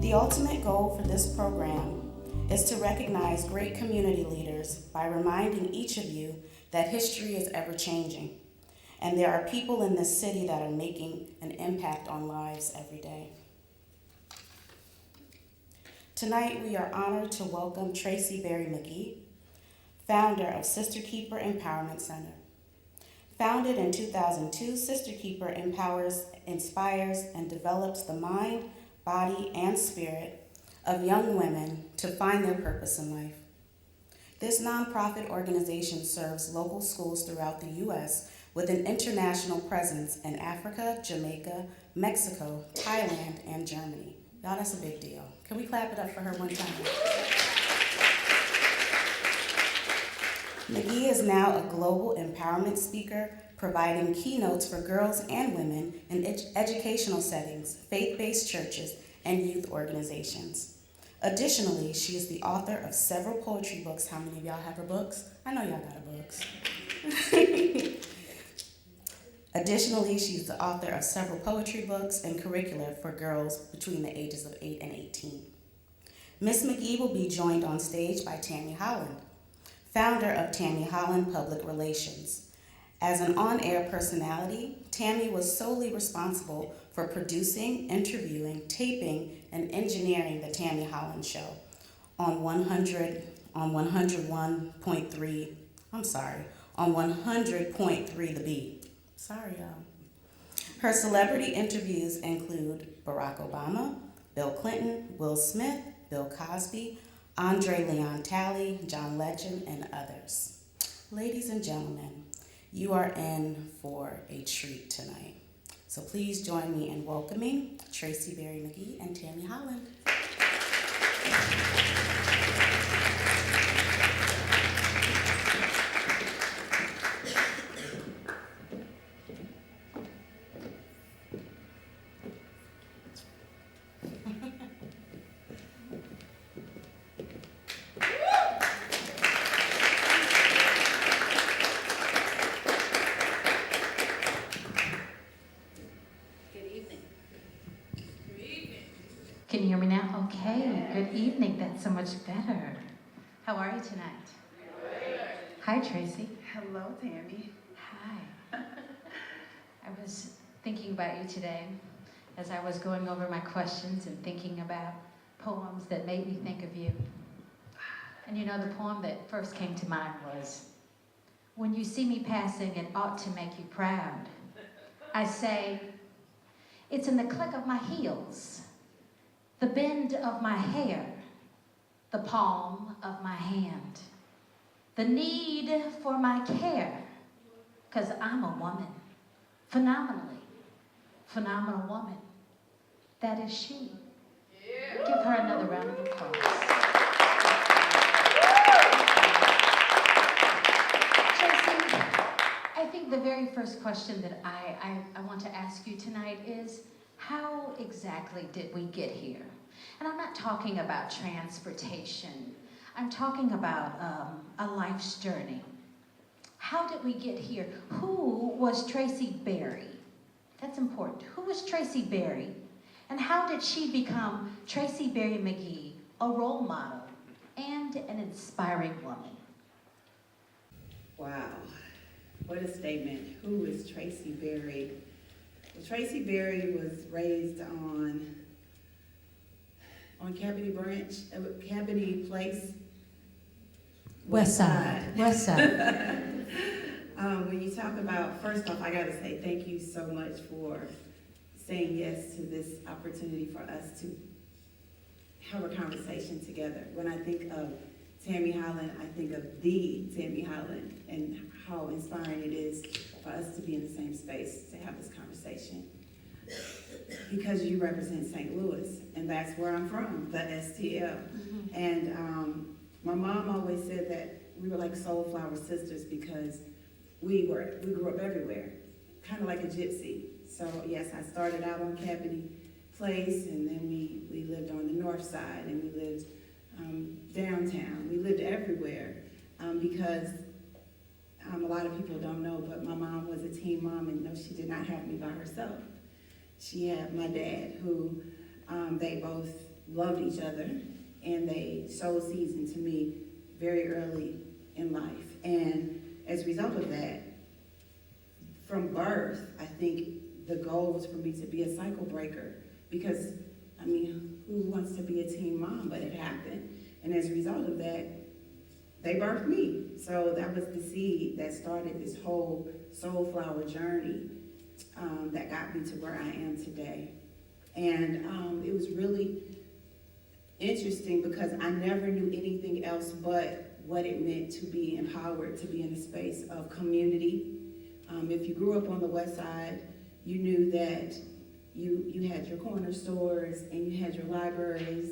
The ultimate goal for this program is to recognize great community leaders by reminding each of you that history is ever-changing, and there are people in this city that are making an impact on lives every day. Tonight, we are honored to welcome Tracie Berry McGhee, founder of SistaKeeper Empowerment Center. Founded in 2002, SistaKeeper empowers, inspires, and develops the mind, body, and spirit of young women to find their purpose in life. This nonprofit organization serves local schools throughout the U.S. with an international presence in Africa, Jamaica, Mexico, Thailand, and Germany. Y'all, that's a big deal. Can we clap it up for her one time? McGhee is now a global empowerment speaker, providing keynotes for girls and women in educational settings, faith-based churches, and youth organizations. Additionally, she is the author of several poetry books. How many of y'all have her books? I know y'all got her books. Additionally, she's the author of several poetry books and curricula for girls between the ages of 8 and 18. Ms. McGhee will be joined on stage by Tammie Holland, founder of Tammie Holland Public Relations. As an on-air personality, Tammie was solely responsible for producing, interviewing, taping, and engineering the Tammie Holland Show on 100.3 The Beat. Sorry, y'all. Her celebrity interviews include Barack Obama, Bill Clinton, Will Smith, Bill Cosby, Andre Leon Talley, John Legend, and others. Ladies and gentlemen, you are in for a treat tonight. So please join me in welcoming Tracie Berry McGhee and Tammie Holland. Can you hear me now? Okay, good evening. That's so much better. How are you tonight? Good. Hi, Tracie. Hello, Tammie. Hi. I was thinking about you today as I was going over my questions and thinking about poems that made me think of you. And you know, the poem that first came to mind was, "When you see me passing, it ought to make you proud. I say, it's in the click of my heels, the bend of my hair, the palm of my hand, the need for my care, 'cause I'm a woman, phenomenal woman. That is she." Yeah. Give her another round of applause. Tracie, I think the very first question that I want to ask you tonight is, how exactly did we get here? And I'm not talking about transportation. I'm talking about a life's journey. How did we get here? Who was Tracie Berry? That's important. Who was Tracie Berry? And how did she become Tracie Berry McGhee, a role model and an inspiring woman? Wow, what a statement. Who is Tracie Berry? Well, Tracie Berry was raised on Cabiny Place. West Side. When you talk about, first off, I gotta say thank you so much for saying yes to this opportunity for us to have a conversation together. When I think of Tammie Holland, I think of the Tammie Holland and how inspiring it is for us to be in the same space to have this conversation. Because you represent St. Louis, and that's where I'm from, the STL. Mm-hmm. And my mom always said that we were like soulflower sisters because we grew up everywhere, kind of like a gypsy. So yes, I started out on Cabiny Place, and then we lived on the north side, and we lived downtown. We lived everywhere because a lot of people don't know, but my mom was a teen mom, and no, she did not have me by herself. She had my dad, who they both loved each other, and they sowed seeds into me very early in life. And as a result of that, from birth, I think the goal was for me to be a cycle breaker, because, I mean, who wants to be a teen mom? But it happened. And as a result of that, they birthed me. So that was the seed that started this whole soul flower journey that got me to where I am today. And it was really interesting because I never knew anything else but what it meant to be empowered, to be in a space of community. If you grew up on the West Side, you knew that you had your corner stores and you had your libraries,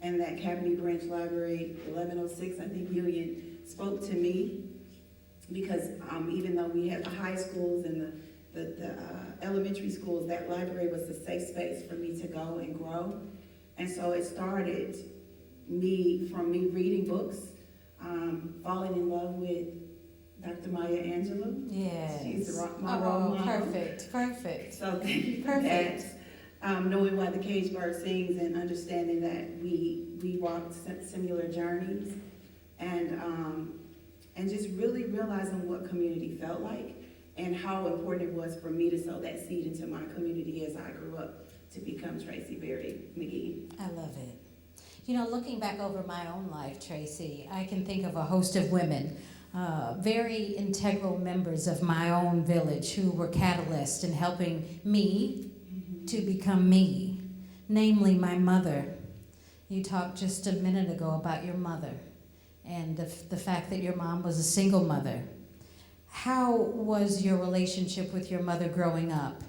and that Cavaney Branch Library, 1106, I think Union, spoke to me because even though we had the high schools and the elementary schools, that library was the safe space for me to go and grow. And so it started from me reading books, falling in love with Dr. Maya Angelou. Yes. She's my role model. Perfect. So thank you for Perfect. that. Knowing why the cage bird sings and understanding that we walked similar journeys, and just really realizing what community felt like and how important it was for me to sow that seed into my community as I grew up to become Tracie Berry McGhee. I love it. You know, looking back over my own life, Tracie, I can think of a host of women, very integral members of my own village who were catalysts in helping me to become me, namely my mother. You talked just a minute ago about your mother and the fact that your mom was a single mother. How was your relationship with your mother growing up?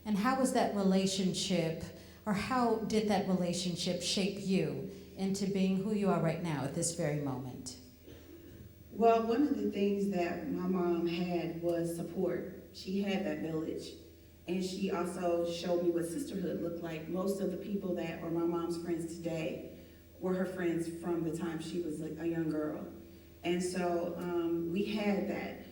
And how was that relationship, or how did that relationship shape you into being who you are right now at this very moment? Well, one of the things that my mom had was support. She had that village. And she also showed me what sisterhood looked like. Most of the people that are my mom's friends today were her friends from the time she was a young girl. And so we had that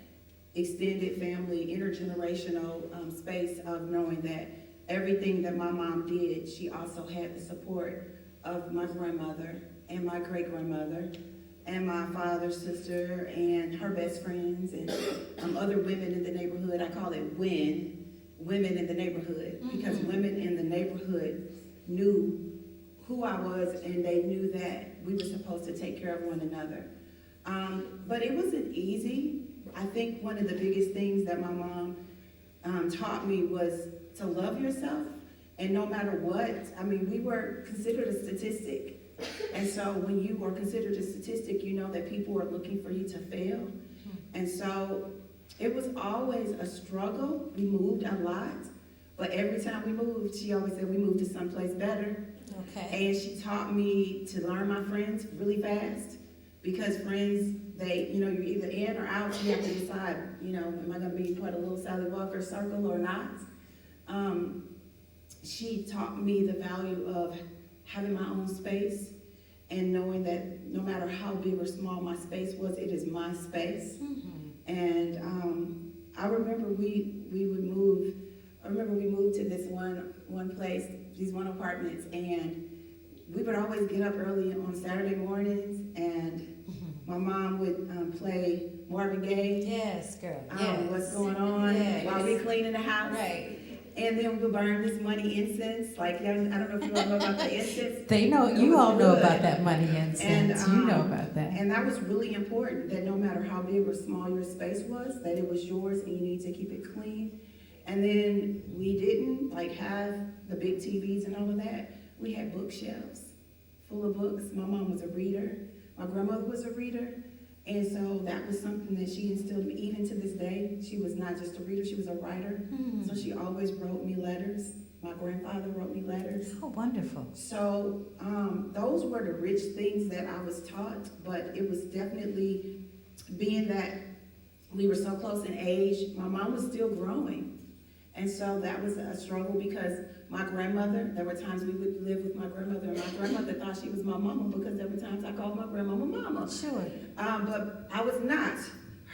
extended family, intergenerational space of knowing that everything that my mom did, she also had the support of my grandmother and my great-grandmother and my father's sister and her best friends and other women in the neighborhood. I call it women in the neighborhood, because women in the neighborhood knew who I was, and they knew that we were supposed to take care of one another. But it wasn't easy. I think one of the biggest things that my mom taught me was to love yourself, and no matter what, I mean, we were considered a statistic. And so when you are considered a statistic, you know that people are looking for you to fail. And so it was always a struggle. We moved a lot, but every time we moved, she always said we moved to someplace better. Okay. And she taught me to learn my friends really fast, because friends, you're either in or out. You have to decide, am I going to be part of Little Sally Walker circle or not? She taught me the value of having my own space and knowing that no matter how big or small my space was, it is my space. And I remember we moved to this one place, these one apartments, and we would always get up early on Saturday mornings, and my mom would play Marvin Gaye. Yes, girl. What's going on? Yes. While we cleaning the house. Right. And then we would burn this money incense. Like, I don't know if you all know about the incense. They know, you all know about that money incense. And, you know about that. And that was really important, that no matter how big or small your space was, that it was yours and you need to keep it clean. And then we didn't have the big TVs and all of that. We had bookshelves full of books. My mom was a reader. My grandmother was a reader. And so that was something that she instilled in me. Even to this day, she was not just a reader, she was a writer. So she always wrote me letters. My grandfather wrote me letters. Oh, wonderful. So those were the rich things that I was taught, but it was definitely, being that we were so close in age, my mom was still growing. And so that was a struggle, because my grandmother, there were times we would live with my grandmother, and my grandmother thought she was my mama, because there were times I called my grandmama mama. Sure. But I was not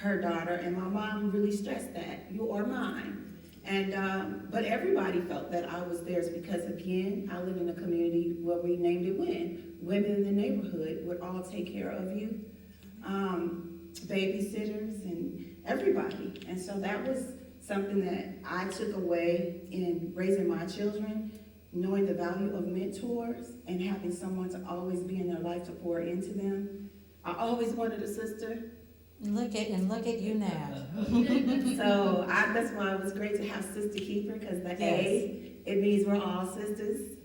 her daughter, and my mom really stressed that. You are mine. But everybody felt that I was theirs because, again, I live in a community where we named it WIN. Women in the neighborhood would all take care of you, babysitters and everybody. And so that was something that I took away in raising my children, knowing the value of mentors and having someone to always be in their life to pour into them. I always wanted a sister. Look at you now. So that's why it was great to have SistaKeeper, because the A, it means we're all sisters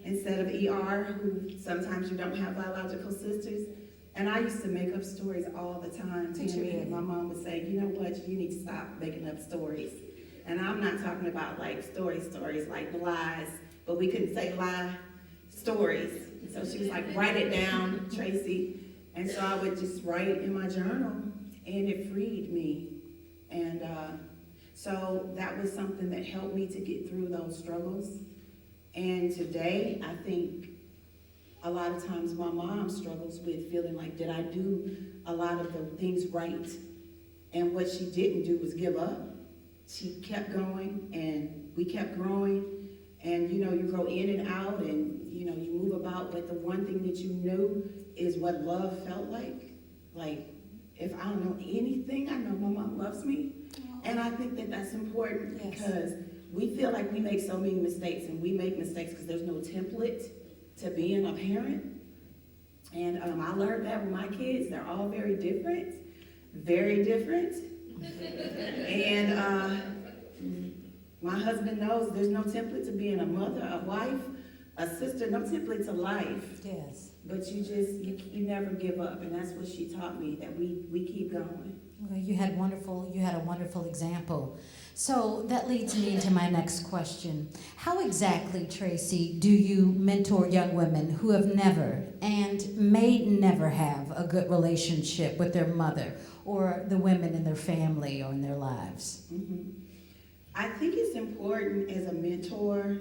instead of ER, who sometimes you don't have biological sisters. And I used to make up stories all the time. And my mom would say, you know what, you need to stop making up stories. And I'm not talking about like stories like lies, but we couldn't say lie stories. And so she was like, write it down, Tracie. And so I would just write in my journal, and it freed me. And so that was something that helped me to get through those struggles. And today, I think a lot of times my mom struggles with feeling like, did I do a lot of the things right? And what she didn't do was give up. She kept going, and we kept growing. And you know, you grow in and out, and you know, you move about, but the one thing that you knew is what love felt like. Like, if I don't know anything, I know my mom loves me. And I think that that's important because we feel like we make so many mistakes, and we make mistakes because there's no template to being a parent. And I learned that with my kids. They're all very different, very different. And my husband knows there's no template to being a mother, a wife, a sister, no template to life. Yes. But you never give up, and that's what she taught me, that we keep going. Well, you had a wonderful example. So that leads me into my next question. How exactly, Tracie, do you mentor young women who have never and may never have a good relationship with their mother or the women in their family or in their lives? Mm-hmm. I think it's important as a mentor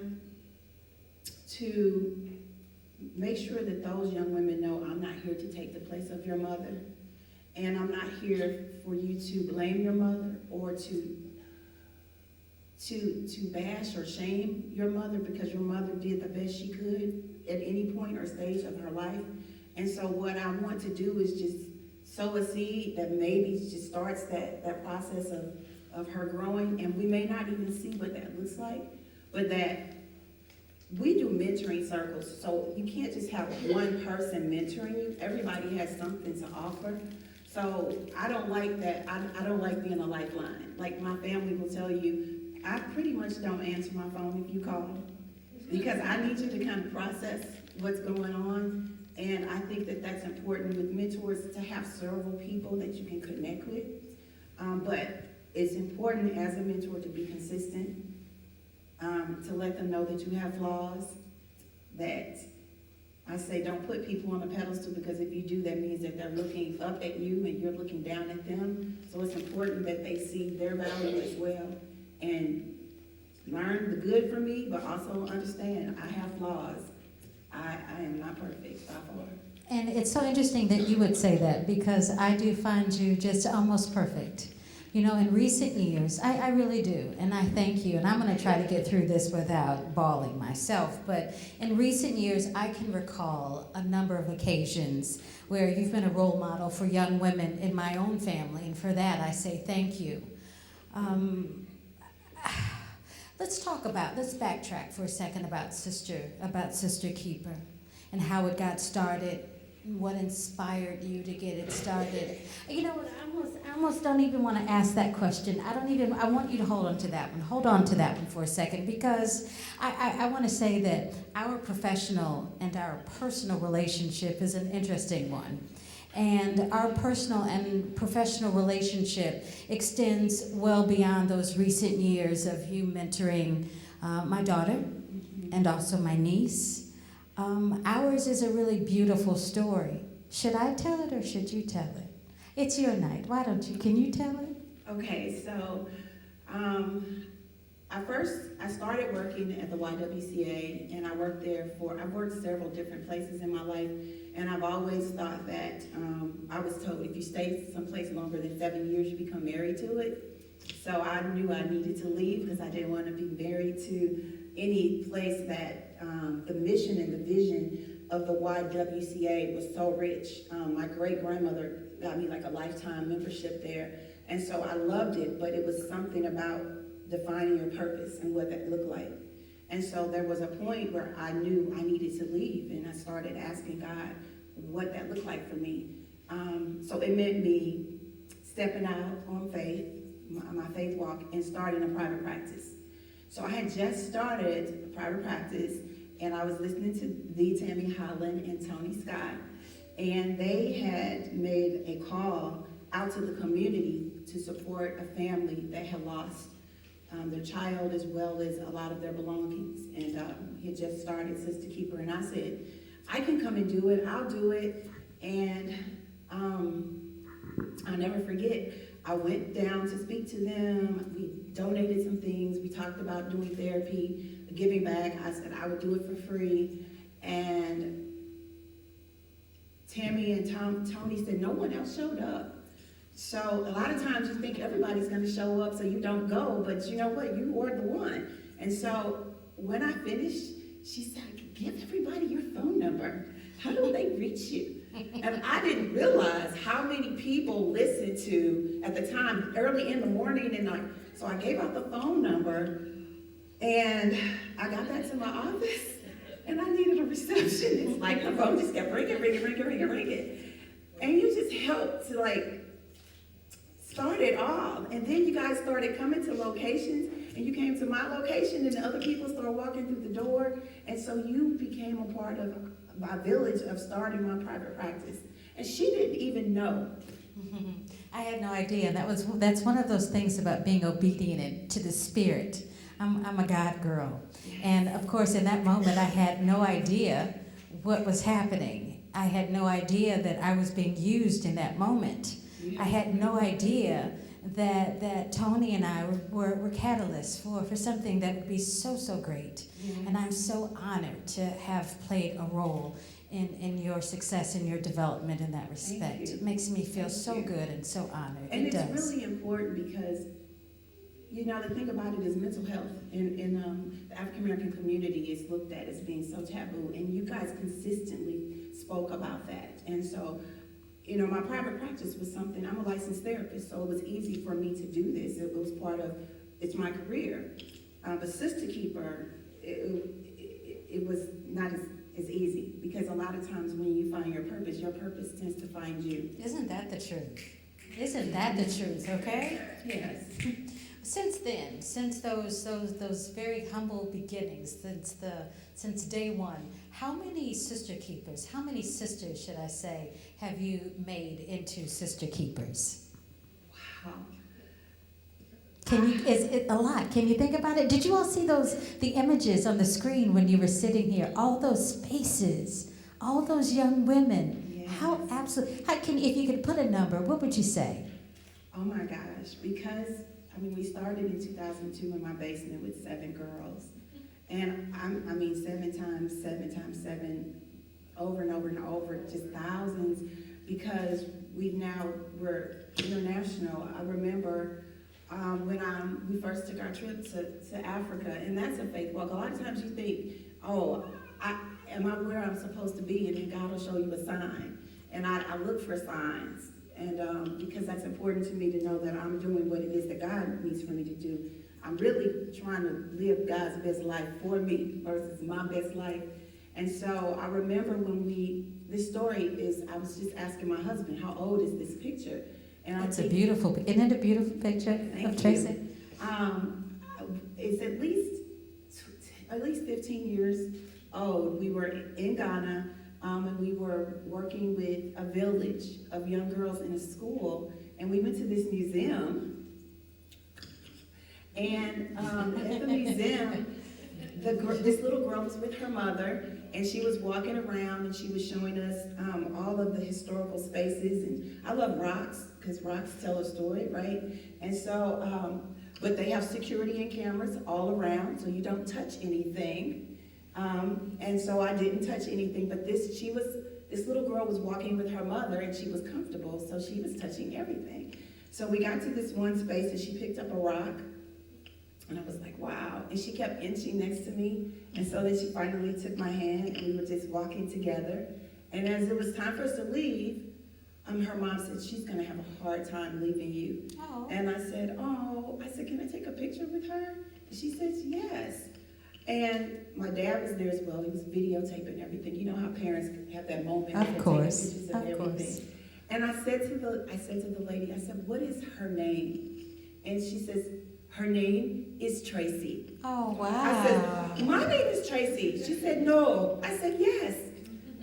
to make sure that those young women know, I'm not here to take the place of your mother, and I'm not here for you to blame your mother or to bash or shame your mother, because your mother did the best she could at any point or stage of her life. And so what I want to do is just sow a seed that maybe just starts that process of her growing, and we may not even see what that looks like, but that we do mentoring circles, so you can't just have one person mentoring you. Everybody has something to offer. So I don't like that. I don't like being a lifeline. Like my family will tell you, I pretty much don't answer my phone if you call, because I need you to kind of process what's going on. And I think that that's important with mentors, to have several people that you can connect with. But it's important as a mentor to be consistent, to let them know that you have flaws, that I say don't put people on a pedestal, because if you do, that means that they're looking up at you and you're looking down at them. So it's important that they see their value as well and learn the good from me, but also understand I have flaws. I am not perfect by far. And it's so interesting that you would say that, because I do find you just almost perfect. You know, in recent years, I really do, and I thank you, and I'm going to try to get through this without bawling myself, but in recent years, I can recall a number of occasions where you've been a role model for young women in my own family, and for that, I say thank you. Let's backtrack for a second about SistaKeeper and how it got started, what inspired you to get it started. You know what, I almost don't even want to ask that question. I want you to hold on to that one. Hold on to that one for a second, because I want to say that our professional and our personal relationship is an interesting one. And our personal and professional relationship extends well beyond those recent years of you mentoring my daughter and also my niece. Ours is a really beautiful story. Should I tell it or should you tell it? It's your night. Why don't you? Can you tell it? Okay, so I started working at the YWCA, and I've worked several different places in my life, and I've always thought that, I was told if you stay someplace longer than 7 years, you become married to it. So I knew I needed to leave because I didn't want to be married to any place that the mission and the vision of the YWCA was so rich. My great-grandmother got me like a lifetime membership there. And so I loved it, but it was something about defining your purpose and what that looked like. And so there was a point where I knew I needed to leave, and I started asking God what that looked like for me. So it meant me stepping out on faith, my faith walk, and starting a private practice. So I had just started a private practice, and I was listening to the Tammie Holland and Tony Scott, and they had made a call out to the community to support a family that had lost their child as well as a lot of their belongings. And he had just started SistaKeeper, and I said, I can come and do it, I'll do it. And I'll never forget, I went down to speak to them. We donated some things. We talked about doing therapy, giving back. I said I would do it for free. And Tammie and Tony said no one else showed up. So a lot of times you think everybody's going to show up so you don't go, but you know what? You were the one. And so when I finished, she said, give everybody your phone number. How do they reach you? And I didn't realize how many people listened to, at the time, early in the morning and night. So I gave out the phone number, and I got back to my office, and I needed a receptionist. Like, the phone just kept ringing. And you just helped to, like, start it all. And then you guys started coming to locations, and you came to my location, and the other people started walking through the door. And so you became a part of my village of starting my private practice. And she didn't even know. I had no idea. That's one of those things about being obedient to the Spirit. I'm a God girl. And of course, in that moment, I had no idea what was happening. I had no idea that I was being used in that moment. I had no idea that Tony and I were catalysts for something that would be so, so great. Yes. And I'm so honored to have played a role in your success and your development in that respect. It makes me feel so good and so honored. And it it's does. really important because, you know, the thing about it is mental health in the African American community is looked at as being so taboo, and you guys consistently spoke about that. And so, you know, my private practice was something, I'm a licensed therapist, so it was easy for me to do this. It was part of, it's my career. But SistaKeeper, it was not as easy, because a lot of times when you find your purpose tends to find you. Isn't that the truth? Isn't that the truth, okay? Yes. Since then, since those very humble beginnings, since day one, how many sister keepers, how many sisters, should I say, have you made into sister keepers? Wow. Is it a lot? Can you think about it? Did you all see the images on the screen when you were sitting here? All those faces, all those young women. Yes. If you could put a number, what would you say? Oh my gosh, because, I mean, we started in 2002 in my basement with 7 girls. And seven times seven, over and over and over, just thousands, because we're international. I remember when we first took our trip to Africa, and that's a faith walk. A lot of times you think, oh, am I where I'm supposed to be? And then God will show you a sign. And I look for signs, and because that's important to me to know that I'm doing what it is that God needs for me to do. I'm really trying to live God's best life for me versus my best life. And so I remember this story is, I was just asking my husband, how old is this picture? And Isn't it a beautiful picture of Tracie? It's at least 15 years old. We were in Ghana, and we were working with a village of young girls in a school, and we went to this museum. And at the museum, this little girl was with her mother, and she was walking around, and she was showing us all of the historical spaces. And I love rocks, because rocks tell a story, right? And so, but they have security and cameras all around, so you don't touch anything. And so I didn't touch anything, but this little girl was walking with her mother, and she was comfortable, so she was touching everything. So we got to this one space and she picked up a rock. And I was like, wow. And she kept inching next to me. And so then she finally took my hand and we were just walking together. And as it was time for us to leave, her mom said, she's gonna have a hard time leaving you. Oh. And I said, can I take a picture with her? And she said, yes. And my dad was there as well. He was videotaping everything. You know how parents have that moment. Of where they're course, taking pictures of everything. course. And I said to the lady, I said, what is her name? And she says, her name is Tracie. Oh, wow. I said, my name is Tracie. She said, no. I said, yes.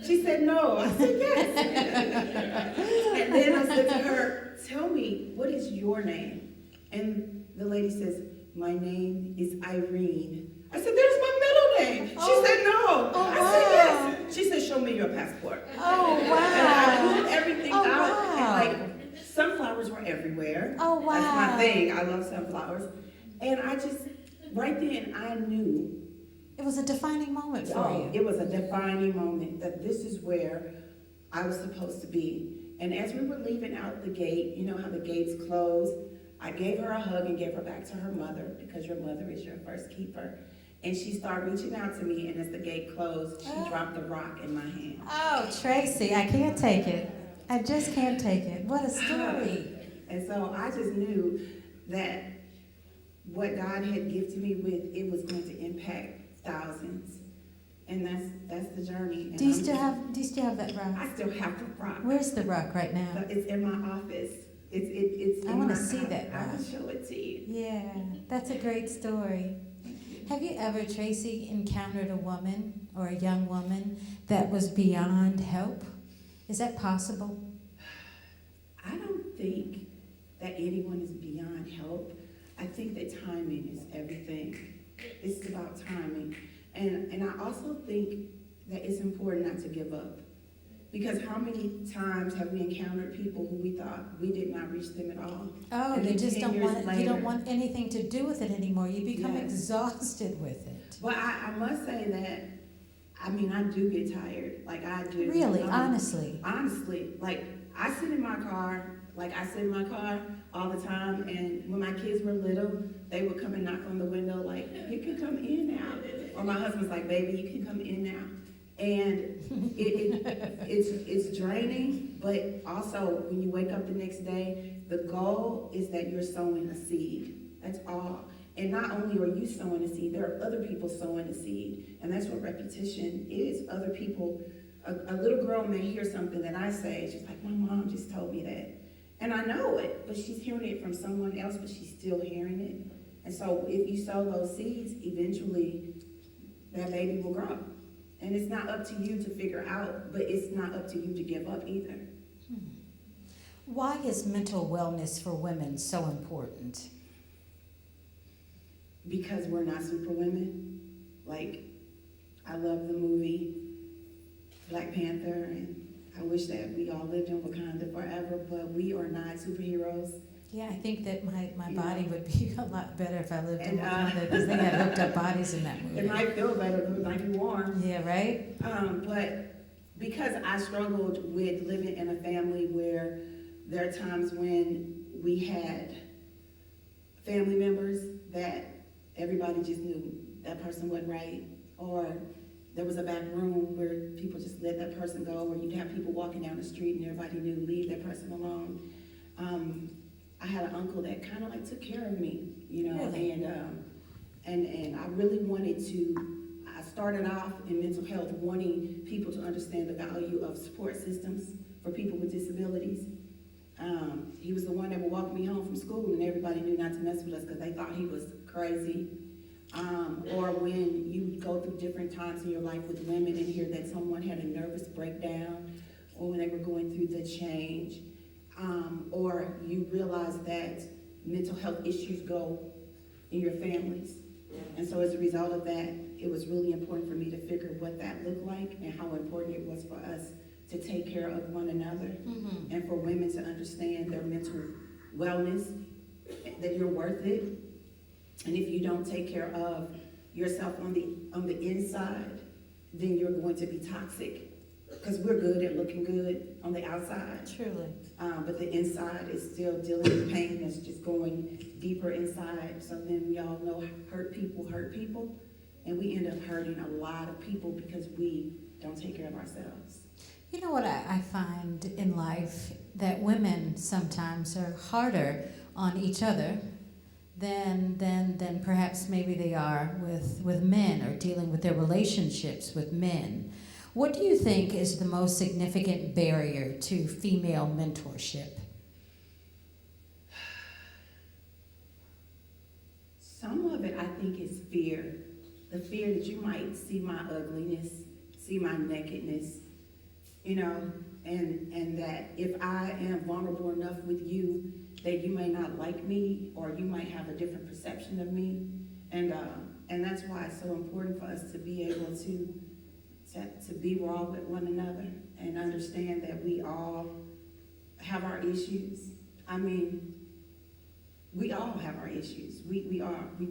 She said, no. I said, yes. And then I said to her, tell me, what is your name? And the lady says, my name is Irene. I said, there's my middle name. She said, no. Oh, I wow. said, yes. She said, show me your passport. Oh, wow. And I pulled everything out. Wow. And like, sunflowers were everywhere. Oh, wow. That's my thing. I love sunflowers. And I just, right then, I knew. It was a defining moment for you. It was a defining moment that this is where I was supposed to be. And as we were leaving out the gate, you know how the gates close, I gave her a hug and gave her back to her mother, because your mother is your first keeper. And she started reaching out to me, and as the gate closed, she dropped the rock in my hand. Oh, Tracie, I can't take it. I just can't take it. What a story. And so I just knew that what God had gifted me with, it was going to impact thousands. And that's the journey. And Do you still have that rock? I still have the rock. Where's the rock right now? It's in my office. It's I in want my to see office. that I will rock. show it to you. Yeah, that's a great story. Have you ever, Tracie, encountered a woman or a young woman that was beyond help? Is that possible? I don't think that anyone is beyond help. I think that timing is everything. It's about timing. And I also think that it's important not to give up. Because how many times have we encountered people who we thought we did not reach them at all? Oh, And you then just 10 don't years want it, you later- don't want anything to do with it anymore. You become Yes. exhausted with it. But I must say that, I do get tired. Like I do. Really, honestly. Honestly, like I sit in my car all the time, and when my kids were little, they would come and knock on the window like, you can come in now. Or my husband's like, baby, you can come in now. And it's draining, but also when you wake up the next day, the goal is that you're sowing a seed. That's all. And not only are you sowing a seed, there are other people sowing a seed. And that's what repetition is. Other people, a little girl may hear something that I say, she's like, my mom just told me that. And I know it, but she's hearing it from someone else, but she's still hearing it. And so if you sow those seeds, eventually that baby will grow. And it's not up to you to figure out, but it's not up to you to give up either. Why is mental wellness for women so important? Because we're not superwomen. Like, I love the movie Black Panther, and I wish that we all lived in Wakanda forever, but we are not superheroes. Yeah, I think that my Yeah. body would be a lot better if I lived in And, Wakanda, because they had hooked up bodies in that It movie. might feel better, but it might be warm. Yeah, right? But because I struggled with living in a family where there are times when we had family members that everybody just knew that person wasn't right, or there was a back room where people just let that person go, or you'd have people walking down the street and everybody knew, leave that person alone. I had an uncle that kind of like took care of me, you know, Really? and I really wanted to. I started off in mental health wanting people to understand the value of support systems for people with disabilities. He was the one that would walk me home from school, and everybody knew not to mess with us because they thought he was crazy. Or when you go through different times in your life with women and hear that someone had a nervous breakdown, or when they were going through the change, or you realize that mental health issues go in your families. And so as a result of that, it was really important for me to figure what that looked like and how important it was for us to take care of one another, Mm-hmm. and for women to understand their mental wellness, that you're worth it. And if you don't take care of yourself on the inside, then you're going to be toxic because we're good at looking good on the outside, Truly. but the inside is still dealing with pain that's just going deeper inside. So then we all know hurt people, and we end up hurting a lot of people because we don't take care of ourselves. You know what I find in life? That women sometimes are harder on each other than perhaps maybe they are with men, or dealing with their relationships with men. What do you think is the most significant barrier to female mentorship? Some of it, I think, is fear. The fear that you might see my ugliness, see my nakedness, you know, and that if I am vulnerable enough with you, that you may not like me, or you might have a different perception of me. And that's why it's so important for us to be able to be raw with one another and understand that we all have our issues. I mean, we all have our issues. We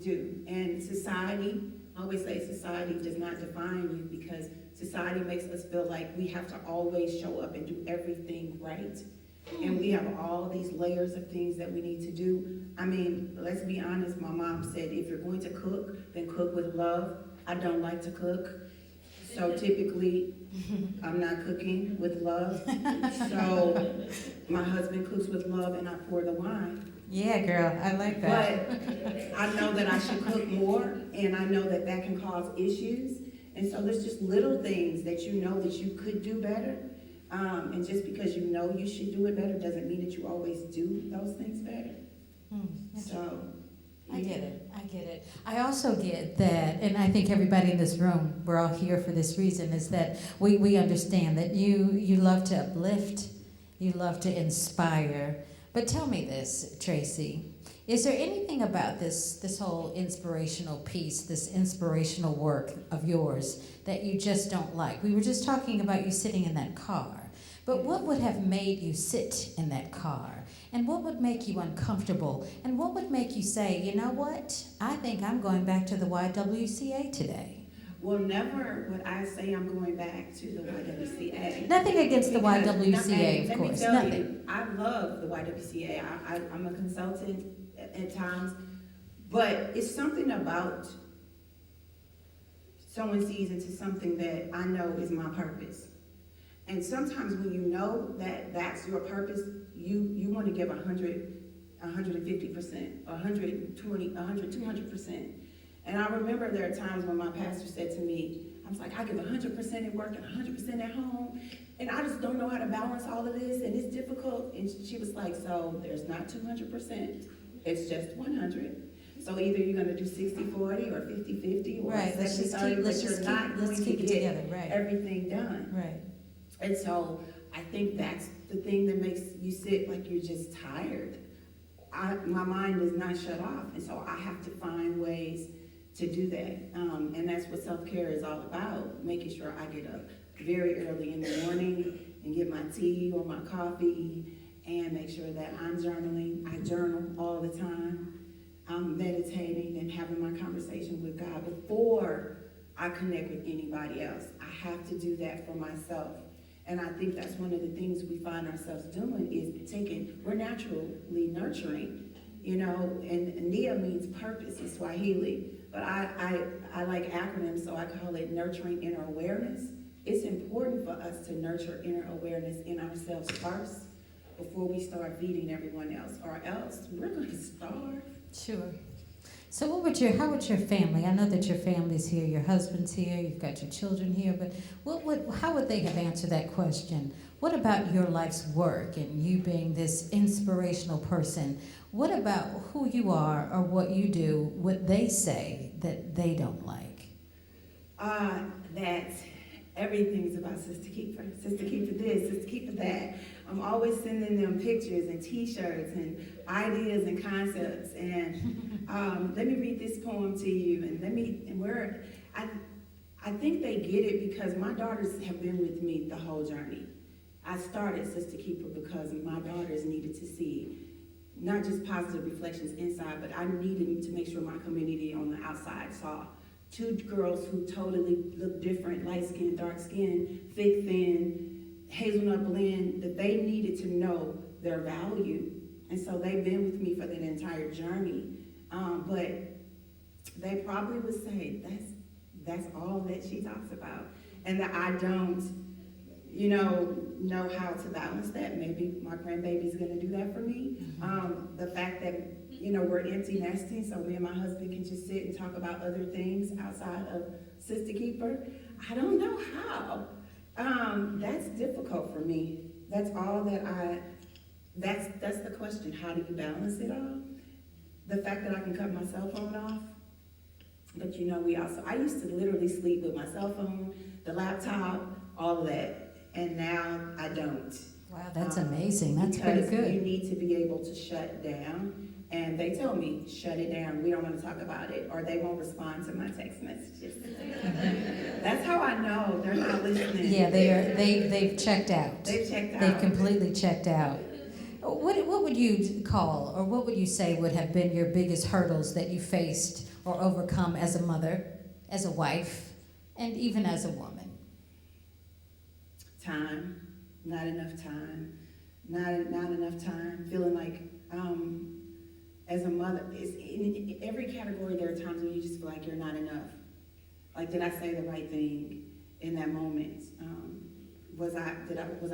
do. And society, I always say society does not define you, because society makes us feel like we have to always show up and do everything right. And we have all these layers of things that we need to do. I mean, let's be honest, my mom said, if you're going to cook, then cook with love. I don't like to cook. So typically, I'm not cooking with love. So my husband cooks with love, and I pour the wine. Yeah, girl, I like that. But I know that I should cook more, and I know that that can cause issues. And so there's just little things that you know that you could do better. And just because you know you should do it better doesn't mean that you always do those things better. So, yeah. I get it. I also get that, and I think everybody in this room, we're all here for this reason, is that we understand that you love to uplift, you love to inspire. But tell me this, Tracie, is there anything about this whole inspirational piece, this inspirational work of yours that you just don't like? We were just talking about you sitting in that car. But what would have made you sit in that car? And what would make you uncomfortable? And what would make you say, you know what? I think I'm going back to the YWCA today. Well, never would I say I'm going back to the YWCA. Nothing against the YWCA, of let course. me tell Nothing. you, I love the YWCA. I'm a consultant at times, but it's something about sowing seeds into something that I know is my purpose. And sometimes when you know that that's your purpose, you want to give 100, 150%, 120, 100, 200%. And I remember there are times when my pastor said to me, I was like, I give 100% at work and 100% at home, and I just don't know how to balance all of this, and it's difficult. And she was like, so there's not 200%, it's just 100. So either you're going to do 60-40 or 50-50 or 70-30, but you're not going to get everything done. Right. And so I think that's the thing that makes you sit like you're just tired. My mind is not shut off, and so I have to find ways to do that. And that's what self-care is all about, making sure I get up very early in the morning and get my tea or my coffee and make sure that I'm journaling. I journal all the time. I'm meditating and having my conversation with God before I connect with anybody else. I have to do that for myself. And I think that's one of the things we find ourselves doing is we're naturally nurturing, you know, and Nia means purpose in Swahili, but I like acronyms, so I call it nurturing inner awareness. It's important for us to nurture inner awareness in ourselves first before we start feeding everyone else, or else we're going to starve. Sure. So how would your family, I know that your family's here, your husband's here, you've got your children here, but how would they have answered that question? What about your life's work and you being this inspirational person? What about who you are or what you do, would they say that they don't like? That everything's about SistaKeeper. SistaKeeper this, SistaKeeper that. I'm always sending them pictures and t-shirts and ideas and concepts. And let me read this poem to you. I think they get it because my daughters have been with me the whole journey. I started SistaKeeper because my daughters needed to see not just positive reflections inside, but I needed to make sure my community on the outside saw two girls who totally look different, light skin, dark skin, thick, thin, hazelnut blend, that they needed to know their value. And so they've been with me for that entire journey. But they probably would say, that's all that she talks about. And that I don't, know how to balance that. Maybe my grandbaby's gonna do that for me. The fact that, we're empty nesting, so me and my husband can just sit and talk about other things outside of SistaKeeper. I don't know how. That's difficult for me. That's all that that's the question. How do you balance it all? The fact that I can cut my cell phone off, but I used to literally sleep with my cell phone, the laptop, all of that. And now I don't. Wow, that's amazing. That's pretty Because good. you need to be able to shut down. And they tell me, shut it down. We don't want to talk about it. Or they won't respond to my text messages. That's how I know they're not listening. Yeah, they've checked out. They've checked out. They've completely checked out. What would you call, or what would you say would have been your biggest hurdles that you faced or overcome as a mother, as a wife, and even as a woman? Time, not enough time, not enough time. Feeling like, as a mother, it's in every category. There are times when you just feel like you're not enough. Like, did I say the right thing in that moment? Was I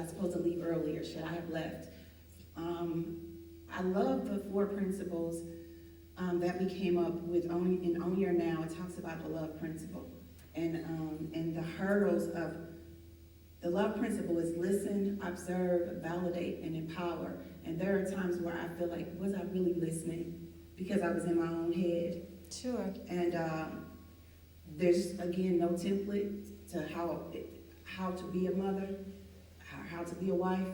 supposed to leave earlier? Should I have left? I love the 4 principles that we came up with in Own Your Now. It talks about the love principle, and the hurdles of the love principle is listen, observe, validate, and empower. And there are times where I feel like, was I really listening? Because I was in my own head. Sure. And there's, again, no template to how to be a mother, how to be a wife,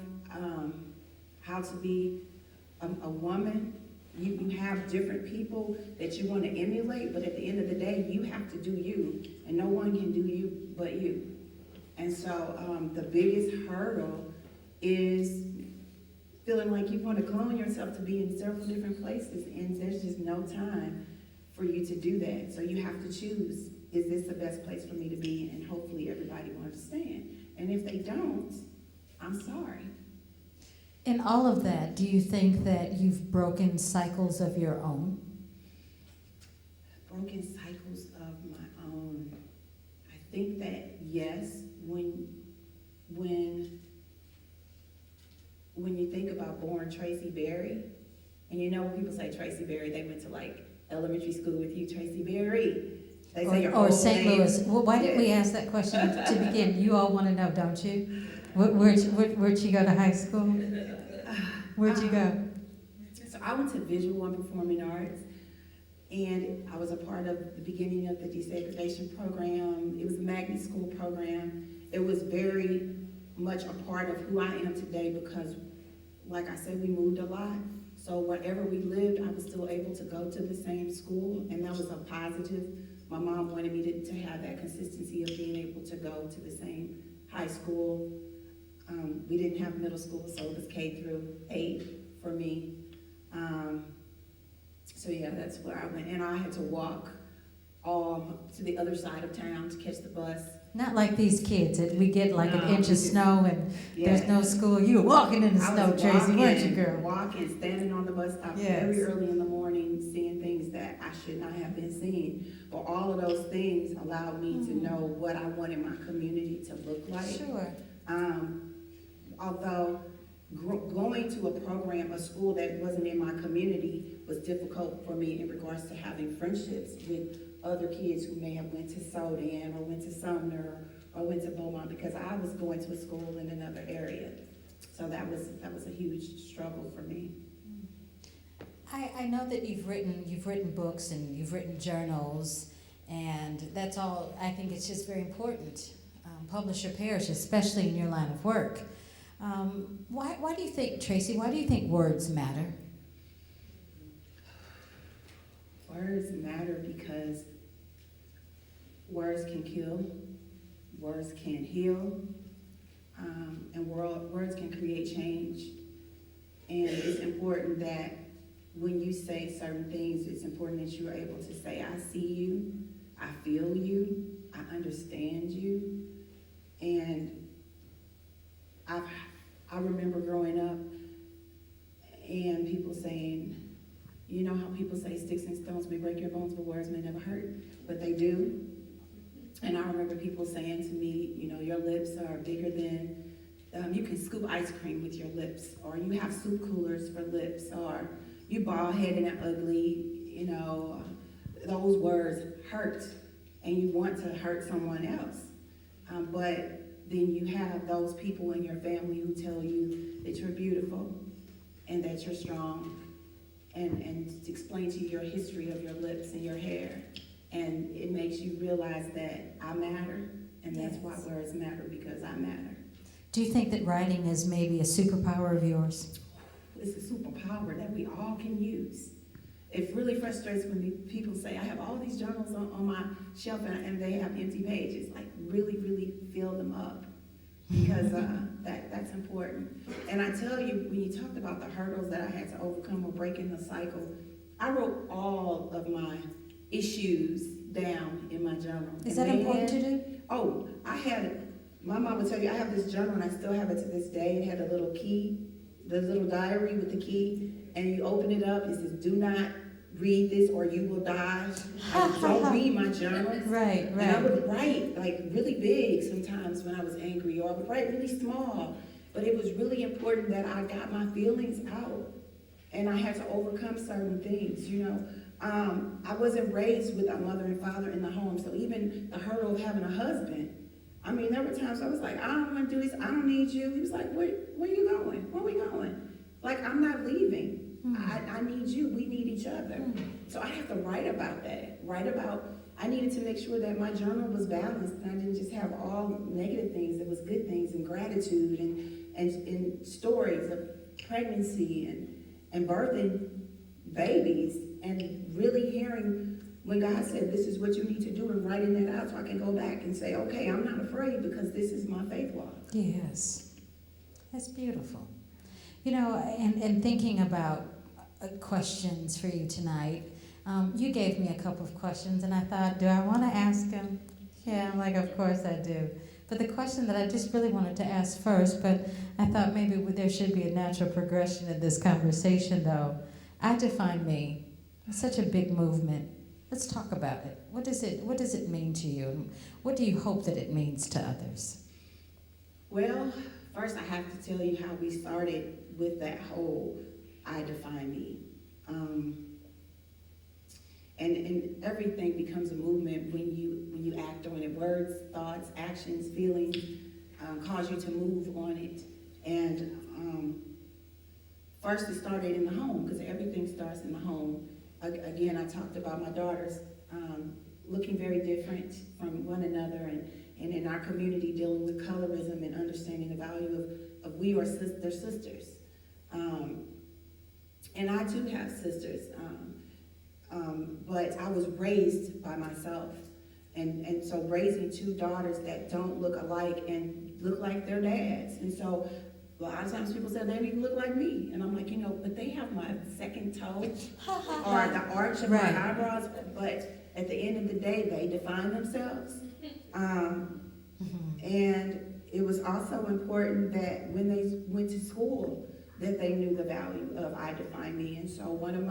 how to be a woman. You have different people that you want to emulate, but at the end of the day, you have to do you, and no one can do you but you. And so the biggest hurdle is feeling like you want to clone yourself to be in several different places, and there's just no time for you to do that. So you have to choose, is this the best place for me to be? And hopefully everybody will understand. And if they don't, I'm sorry. In all of that, do you think that you've broken cycles of your own? Broken cycles of my own. I think that, yes, when you think about born Tracie Berry, and when people say Tracie Berry, they went to like elementary school with you, Tracie Berry. They say your or whole St. name. Louis. Well, why didn't we ask that question to begin? You all want to know, don't you? Where'd you go to high school? Where'd you go? So I went to visual and performing arts, and I was a part of the beginning of the desegregation program. It was a magnet school program. It was very much a part of who I am today because, like I said, we moved a lot. So wherever we lived, I was still able to go to the same school, and that was a positive. My mom wanted me to have that consistency of being able to go to the same high school. We didn't have middle school, so it was K through 8 for me. So yeah, that's where I went. And I had to walk to the other side of town to catch the bus. Not like these kids. We get like No, an inch of snow and Yes. there's no school. You were walking in the I snow, was Tracie, weren't you, girl? walking, standing on the bus stop Yes. very early in the morning, seeing things that I should not have been seeing. But all of those things allowed me to know what I wanted my community to look like. Sure. Although going to a program, a school that wasn't in my community was difficult for me in regards to having friendships with other kids who may have went to Sodan or went to Sumner or went to Beaumont, because I was going to a school in another area. So that was a huge struggle for me. I know that you've written books and you've written journals, and that's all. I think it's just very important. Publish or perish, especially in your line of work. Why do you think, Tracie, why do you think words matter? Words matter because words can kill, words can heal, and words can create change. And it's important that when you say certain things, it's important that you are able to say, I see you, I feel you, I understand you, and I remember growing up and people saying, you know how people say sticks and stones may break your bones, but words may never hurt, but they do. And I remember people saying to me, you know, your lips are bigger than, you can scoop ice cream with your lips, or you have soup coolers for lips, or you bald-headed and ugly, you know, those words hurt, and you want to hurt someone else. But then you have those people in your family who tell you that you're beautiful and that you're strong, and explain to you your history of your lips and your hair. And it makes you realize that I matter, and that's why words matter, because I matter. Do you think that writing is maybe a superpower of yours? It's a superpower that we all can use. It really frustrates when people say, I have all these journals on my shelf and they have empty pages. Like, really, really fill them up, because that's important. And I tell you, when you talked about the hurdles that I had to overcome or breaking the cycle, I wrote all of my issues down in my journal. Is that important to do? Oh, my mom would tell you, I have this journal and I still have it to this day. It had a little key, the little diary with the key, and you open it up, it says, do not read this or you will die. I don't read my journal. Right. And I would write like really big sometimes when I was angry, or I would write really small. But it was really important that I got my feelings out, and I had to overcome certain things, you know. I wasn't raised with a mother and father in the home, so even the hurdle of having a husband, I mean, there were times I was like, I don't want to do this, I don't need you. He was like, where are you going? Where are we going? Like, I'm not leaving. I need you, we need each other. So I have to write about that. I needed to make sure that my journal was balanced, and I didn't just have all negative things. It was good things, and gratitude, and stories of pregnancy and birthing babies, and really hearing when God said, this is what you need to do, and writing that out so I can go back and say, okay, I'm not afraid because this is my faith walk. Yes. That's beautiful. You know, and thinking about questions for you tonight, you gave me a couple of questions, and I thought, do I want to ask them? Yeah, I'm like, of course I do. But the question that I just really wanted to ask first, but I thought maybe there should be a natural progression in this conversation, though. I define me. It's such a big movement. Let's talk about it. What does it mean to you? And what do you hope that it means to others? Well, first I have to tell you how we started with that whole I define me. And everything becomes a movement when you act on it. Words, thoughts, actions, feelings cause you to move on it. And first it started in the home, because everything starts in the home. Again, I talked about my daughters looking very different from one another, and in our community dealing with colorism and understanding the value of we are their sisters. And I too have sisters, but I was raised by myself. And so raising two daughters that don't look alike and look like their dads. And so a lot of times people say they don't even look like me. And I'm like, you know, but they have my second toe or the arch of my eyebrows. But at the end of the day, they define themselves. And it was also important that when they went to school, that they knew the value of I define me. And so one of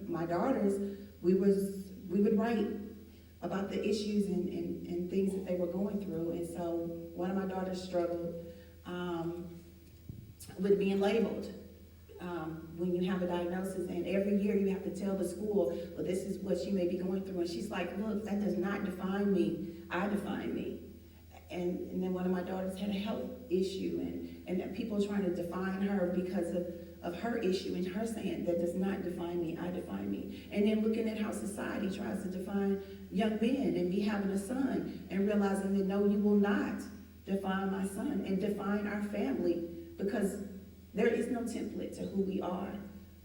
my daughters, we would write about the issues and things that they were going through. And so one of my daughters struggled with being labeled. When you have a diagnosis, and every year you have to tell the school, well, this is what she may be going through. And she's like, look, that does not define me. I define me. And then one of my daughters had a health issue, and people trying to define her because of her issue, and her saying, that does not define me, I define me. And then looking at how society tries to define young men, and me having a son, and realizing that no, you will not define my son, and define our family, because there is no template to who we are.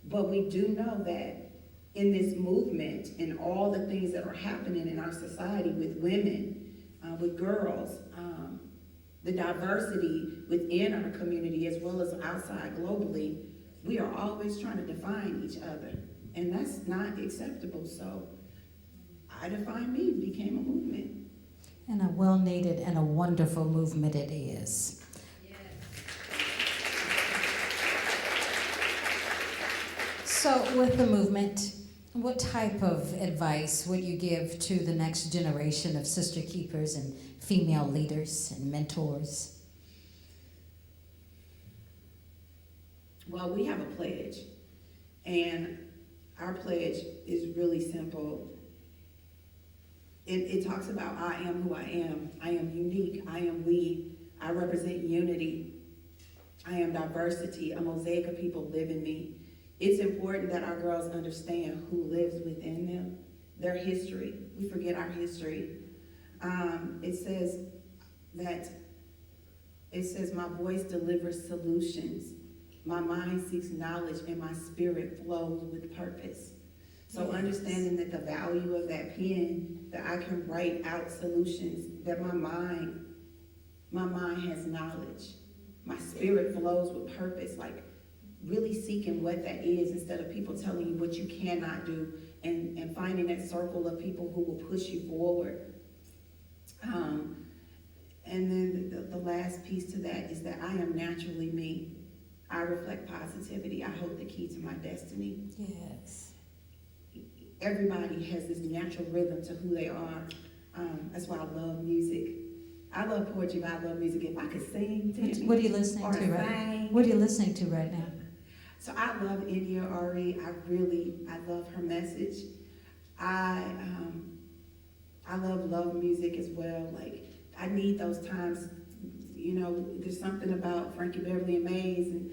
But we do know that in this movement and all the things that are happening in our society with women, with girls, the diversity within our community as well as outside globally, we are always trying to define each other. And that's not acceptable. So I Define Me became a movement. And a well-needed and a wonderful movement it is. So with the movement, what type of advice would you give to the next generation of sister keepers and female leaders and mentors? Well, we have a pledge, and our pledge is really simple. It talks about I am who I am unique, I am we, I represent unity, I am diversity, a mosaic of people live in me. It's important that our girls understand who lives within them, their history. We forget our history. It says, my voice delivers solutions. My mind seeks knowledge and my spirit flows with purpose. So understanding that the value of that pen, that I can write out solutions, that my mind has knowledge. My spirit flows with purpose, like really seeking what that is instead of people telling you what you cannot do, and finding that circle of people who will push you forward. And then the last piece to that is that I am naturally me. I reflect positivity. I hold the key to my destiny. Yes. Everybody has this natural rhythm to who they are. That's why I love music. I love poetry, but I love music. If I could sing, Tammie, What are you listening or to right now? sing. What are you listening to right now? So I love India Ari. I love her message. I love music as well. Like, I need those times. You know, there's something about Frankie Beverly and Mays, and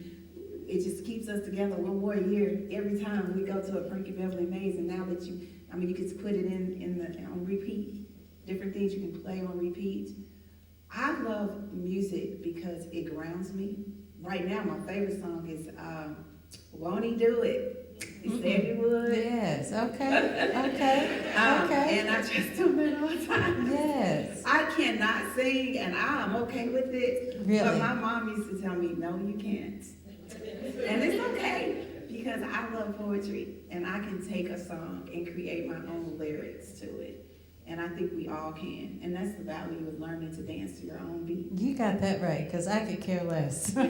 it just keeps us together one more year. Every time we go to a Frankie Beverly and Mays, and now that you can put it on repeat, different things you can play on repeat. I love music because it grounds me. Right now, my favorite song is Won't He Do It? He said he would. Yes, okay. And I just do that all the time. Yes. I cannot sing, and I'm okay with it. Really? But my mom used to tell me, no, you can't. And it's okay, because I love poetry, and I can take a song and create my own lyrics to it. And I think we all can. And that's the value of learning to dance to your own beat. You got that right, because I could care less. I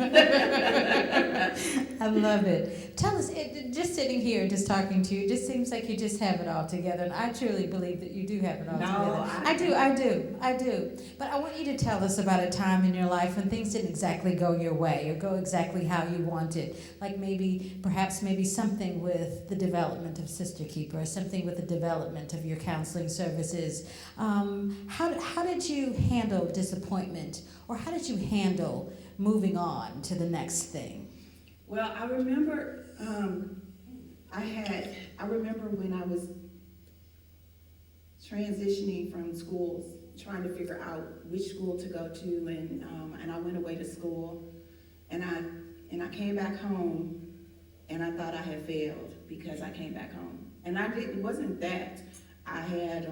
love it. Tell us, just sitting here, just talking to you, it just seems like you just have it all together. And I truly believe that you do have it all together. I do. But I want you to tell us about a time in your life when things didn't exactly go your way or go exactly how you wanted. Like perhaps something with the development of Sister Keeper, or something with the development of your counseling services. How did you handle disappointment, or how did you handle moving on to the next thing? Well, I remember when I was transitioning from schools, trying to figure out which school to go to, and I went away to school, and I came back home, and I thought I had failed because I came back home, and I didn't. It wasn't that. I had.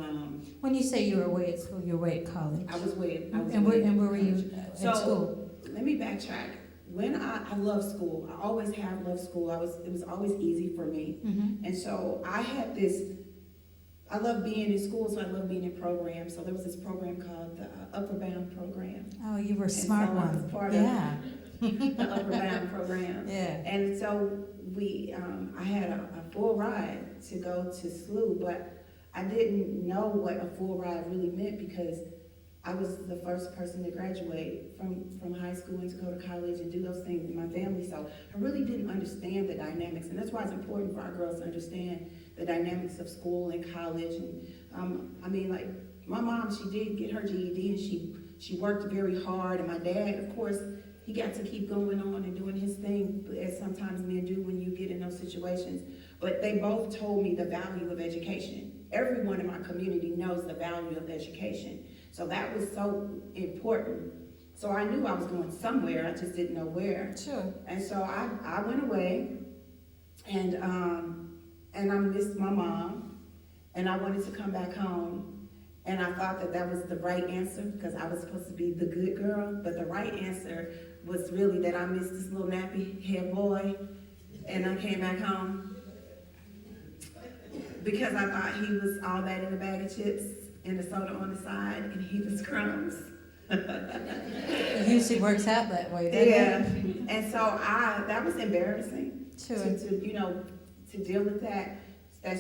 When you say you were away at school, you were away at college. I was away. And where were you at school? Let me backtrack. When I love school, I always have loved school. It was always easy for me, and so I had this. I love being in school, so I love being in programs. So there was this program called the Upper Bound Program. Oh, you were a smart one. I was part of the Upper Bound Program. Yeah. And so I had a full ride to go to SLU, but I didn't know what a full ride really meant because I was the first person to graduate from high school and to go to college and do those things in my family. So I really didn't understand the dynamics, and that's why it's important for our girls to understand the dynamics of school and college. And like my mom, she did get her GED, and she worked very hard. And my dad, of course, he got to keep going on and doing his thing, as sometimes men do when you get in those situations. But they both told me the value of education. Everyone in my community knows the value of education. So that was so important. So I knew I was going somewhere, I just didn't know where. Sure. And so I went away, and I missed my mom, and I wanted to come back home. And I thought that was the right answer because I was supposed to be the good girl, but the right answer was really that I missed this little nappy head boy, and I came back home. because I thought he was all that in a bag of chips and a soda on the side, and he was crumbs. It usually works out that way, doesn't it? Yeah, and so that was embarrassing Sure. to deal with that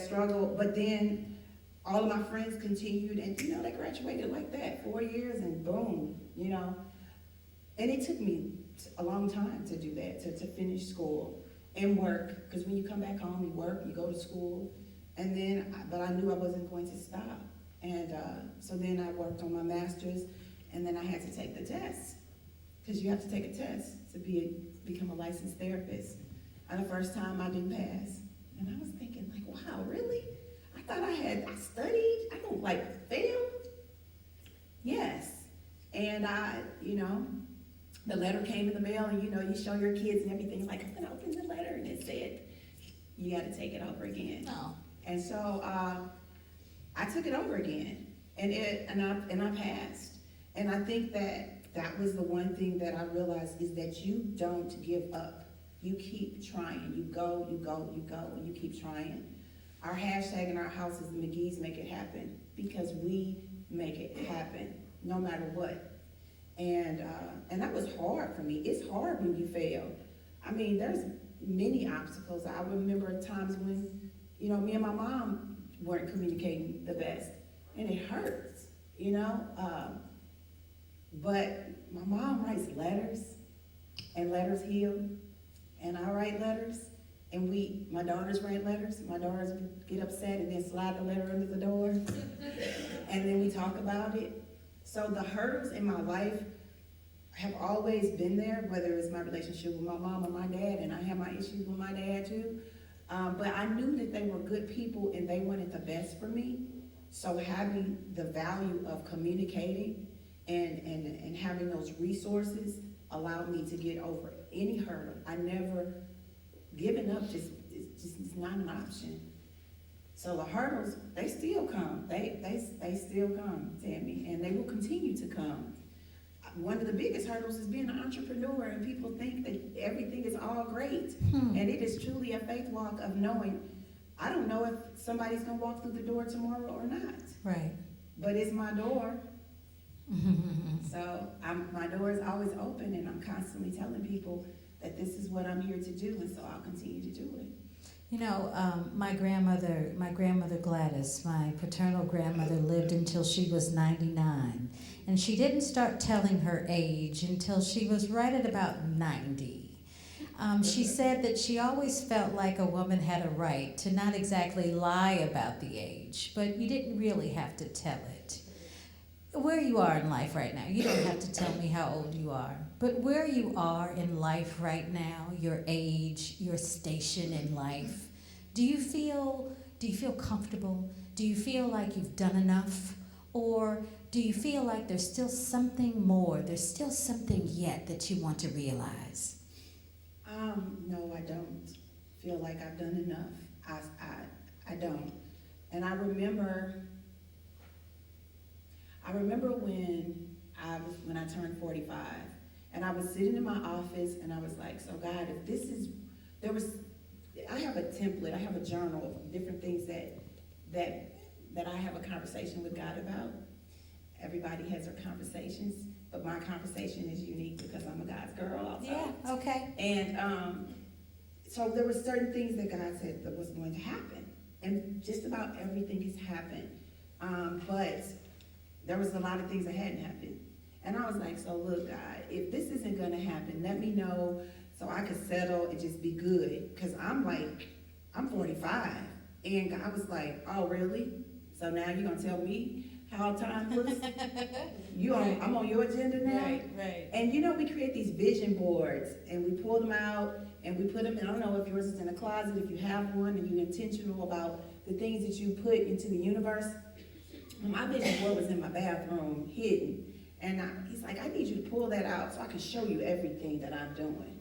struggle. But then all of my friends continued, and they graduated like that, 4 years, and boom, And it took me a long time to do that, to finish school and work, because when you come back home, you work, you go to school, and then, but I knew I wasn't going to stop. And so then I worked on my master's, and then I had to take the test, because you have to take a test to become a licensed therapist. And the first time I didn't pass. And I was thinking, like, wow, really? I thought I studied, I don't fail. Yes. And the letter came in the mail, and you show your kids and everything, like, I'm gonna open the letter, and it said, you gotta take it over again. No. And so I took it over again, and I passed. And I think that was the one thing that I realized, is that you don't give up. You keep trying. You go, and you keep trying. Our hashtag in our house is the McGhees make it happen, because we make it happen no matter what. And that was hard for me. It's hard when you fail. I mean, there's many obstacles. I remember times when, me and my mom weren't communicating the best, and it hurts, but my mom writes letters, and letters heal, and I write letters, and my daughters write letters. My daughters would get upset and then slide the letter under the door, and then we talk about it. So the hurdles in my life have always been there, whether it's my relationship with my mom or my dad, and I have my issues with my dad too. But I knew that they were good people and they wanted the best for me. So having the value of communicating and having those resources allowed me to get over any hurdle. I never given up, it's not an option. So the hurdles, they still come. They still come, Tammie, and they will continue to come. One of the biggest hurdles is being an entrepreneur, and people think that everything is all great. And it is truly a faith walk of knowing, I don't know if somebody's gonna walk through the door tomorrow or not. Right. But it's my door. So my door is always open, and I'm constantly telling people that this is what I'm here to do, and so I'll continue to do it. My grandmother Gladys, my paternal grandmother, lived until she was 99. And she didn't start telling her age until she was right at about 90. She said that she always felt like a woman had a right to not exactly lie about the age, but you didn't really have to tell it. Where you are in life right now, you don't have to tell me how old you are, but where you are in life right now, your age, your station in life, do you feel comfortable? Do you feel like you've done enough? Or do you feel like there's still something more, there's still something yet that you want to realize? No, I don't feel like I've done enough. I don't. And I remember when I turned 45, and I was sitting in my office, and I was like, so God, I have a template, I have a journal of different things that I have a conversation with God about. Everybody has their conversations, but my conversation is unique because I'm a God's girl also. Yeah, okay. And so there were certain things that God said that was going to happen, and just about everything has happened. But there was a lot of things that hadn't happened. And I was like, so look, God, if this isn't going to happen, let me know so I could settle and just be good. Because I'm 45. And God was like, oh, really? So now you're going to tell me how time looks? I'm on your agenda now? Right. And we create these vision boards, and we pull them out, and we put them in, I don't know if yours is in a closet, if you have one, and you're intentional about the things that you put into the universe. My vision board was in my bathroom, hidden. And he's like, I need you to pull that out so I can show you everything that I'm doing.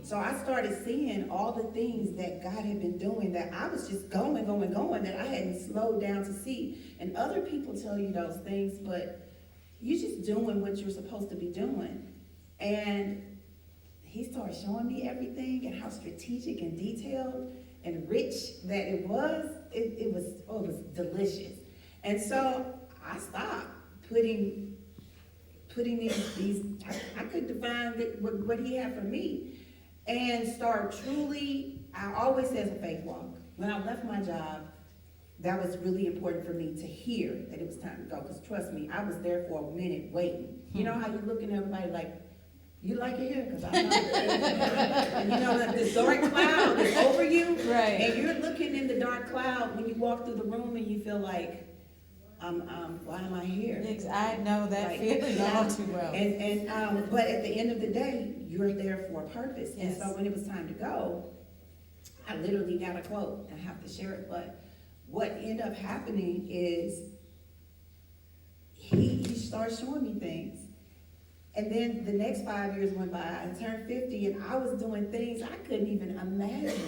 So I started seeing all the things that God had been doing that I was just going, that I hadn't slowed down to see. And other people tell you those things, but you're just doing what you're supposed to be doing. And he started showing me everything and how strategic and detailed and rich that it was, it was delicious. And so I stopped putting these I could define what he had for me, and start truly, I always say it's a faith walk. When I left my job, that was really important for me to hear that it was time to go, because trust me, I was there for a minute waiting. You know how you looking at everybody like, you like it here? Because I'm not. And you know that this dark cloud is over you, Right. and you're looking in the dark cloud when you walk through the room and you feel like, why am I here? I know that Like, feeling all too well. But at the end of the day, you're there for a purpose. And Yes. so when it was time to go, I literally got a quote. I have to share it, but what ended up happening is he started showing me things. And then the next 5 years went by, I turned 50, and I was doing things I couldn't even imagine.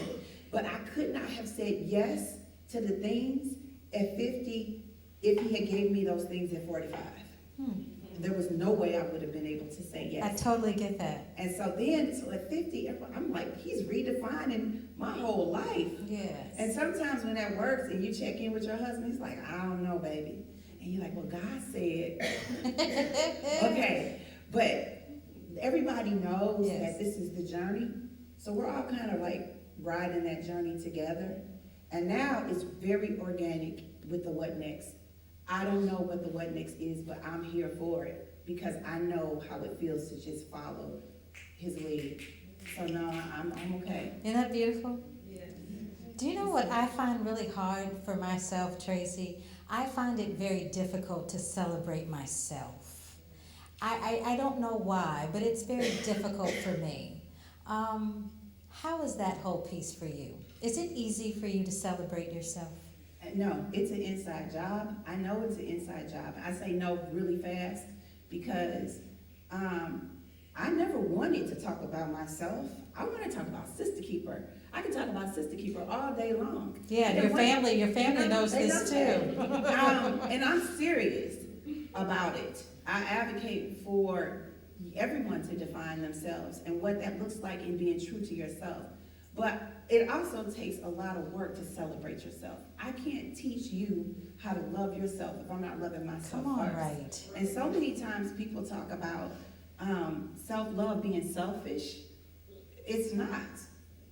But I could not have said yes to the things at 50 if he had gave me those things at 45. There was no way I would have been able to say yes. I totally get that. And so at 50, I'm like, he's redefining my whole life. Yes. And sometimes when that works and you check in with your husband, he's like, I don't know, baby. And you're like, well, God said. Okay. But everybody knows Yes. that this is the journey. So we're all kind of like riding that journey together. And now it's very organic with the what next. I don't know what the what next is, but I'm here for it because I know how it feels to just follow his lead. So no, I'm okay. Isn't that beautiful? Yeah. Do you know what I find really hard for myself, Tracie? I find it very difficult to celebrate myself. I don't know why, but it's very difficult for me. How is that whole piece for you? Is it easy for you to celebrate yourself? No, it's an inside job. I know it's an inside job. I say no really fast because I never wanted to talk about myself. I want to talk about SistaKeeper. I can talk about SistaKeeper all day long. Yeah, and your family knows this too. And I'm serious about it. I advocate for everyone to define themselves and what that looks like in being true to yourself. But it also takes a lot of work to celebrate yourself. I can't teach you how to love yourself if I'm not loving myself Come on, first. right. And so many times people talk about self-love being selfish. It's not.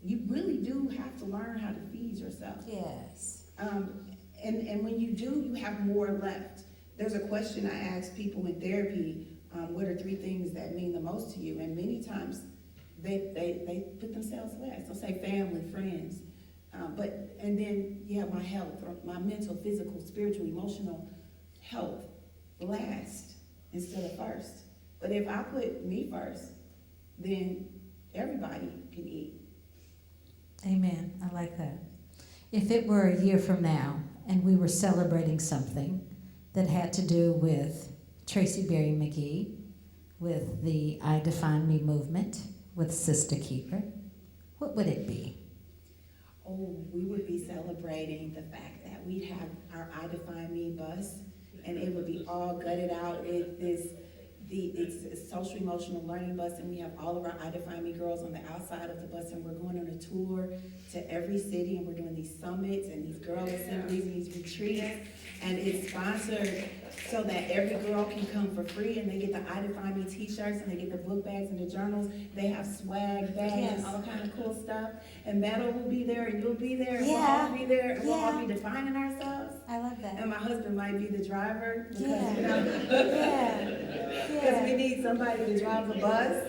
You really do have to learn how to feed yourself. Yes. And when you do, you have more left. There's a question I ask people in therapy, what are 3 things that mean the most to you? And many times they put themselves last. They'll say family, friends. And then you have my health, or my mental, physical, spiritual, emotional health last instead of first. But if I put me first, then everybody can eat. Amen. I like that. If it were a year from now and we were celebrating something that had to do with Tracie Berry McGhee, with the I Define Me movement, with SistaKeeper, what would it be? Oh, we would be celebrating the fact that we'd have our I Define Me bus, and it would be all gutted out with it's a social emotional learning bus, and we have all of our I Define Me girls on the outside of the bus, and we're going on a tour to every city, and we're doing these summits and these girl assemblies and these retreats, and it's sponsored so that every girl can come for free, and they get the I Define Me t-shirts, and they get the book bags and the journals. They have swag bags Yes. and all kind of cool stuff, and Meadow will be there, and you'll be there, and Yeah. we'll all be there, and we'll all Yeah. be defining ourselves. I love that. And my husband might be the driver, because, Yeah. you know, because we Yeah. need somebody to drive the bus.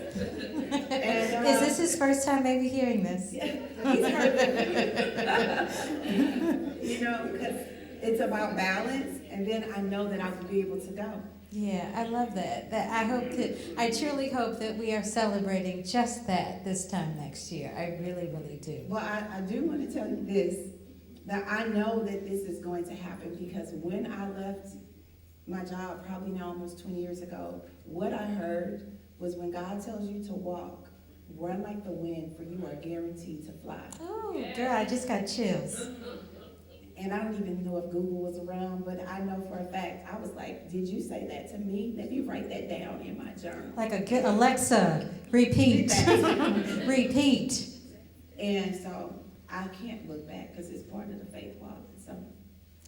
And, Is this his first time maybe hearing this? he's heard it. You know, because it's about balance, and then I know that I will be able to go. Yeah, I love that. I truly hope that we are celebrating just that this time next year. I really, really do. Well, I do want to tell you this, that I know that this is going to happen, because when I left my job, probably now almost 20 years ago, what I heard was, when God tells you to walk, run like the wind, for you are guaranteed to fly. Oh, girl, I just got chills. And I don't even know if Google was around, but I know for a fact, I was like, did you say that to me? Let me write that down in my journal. Like a good Alexa, repeat. Repeat. And so I can't look back because it's part of the faith walk. So,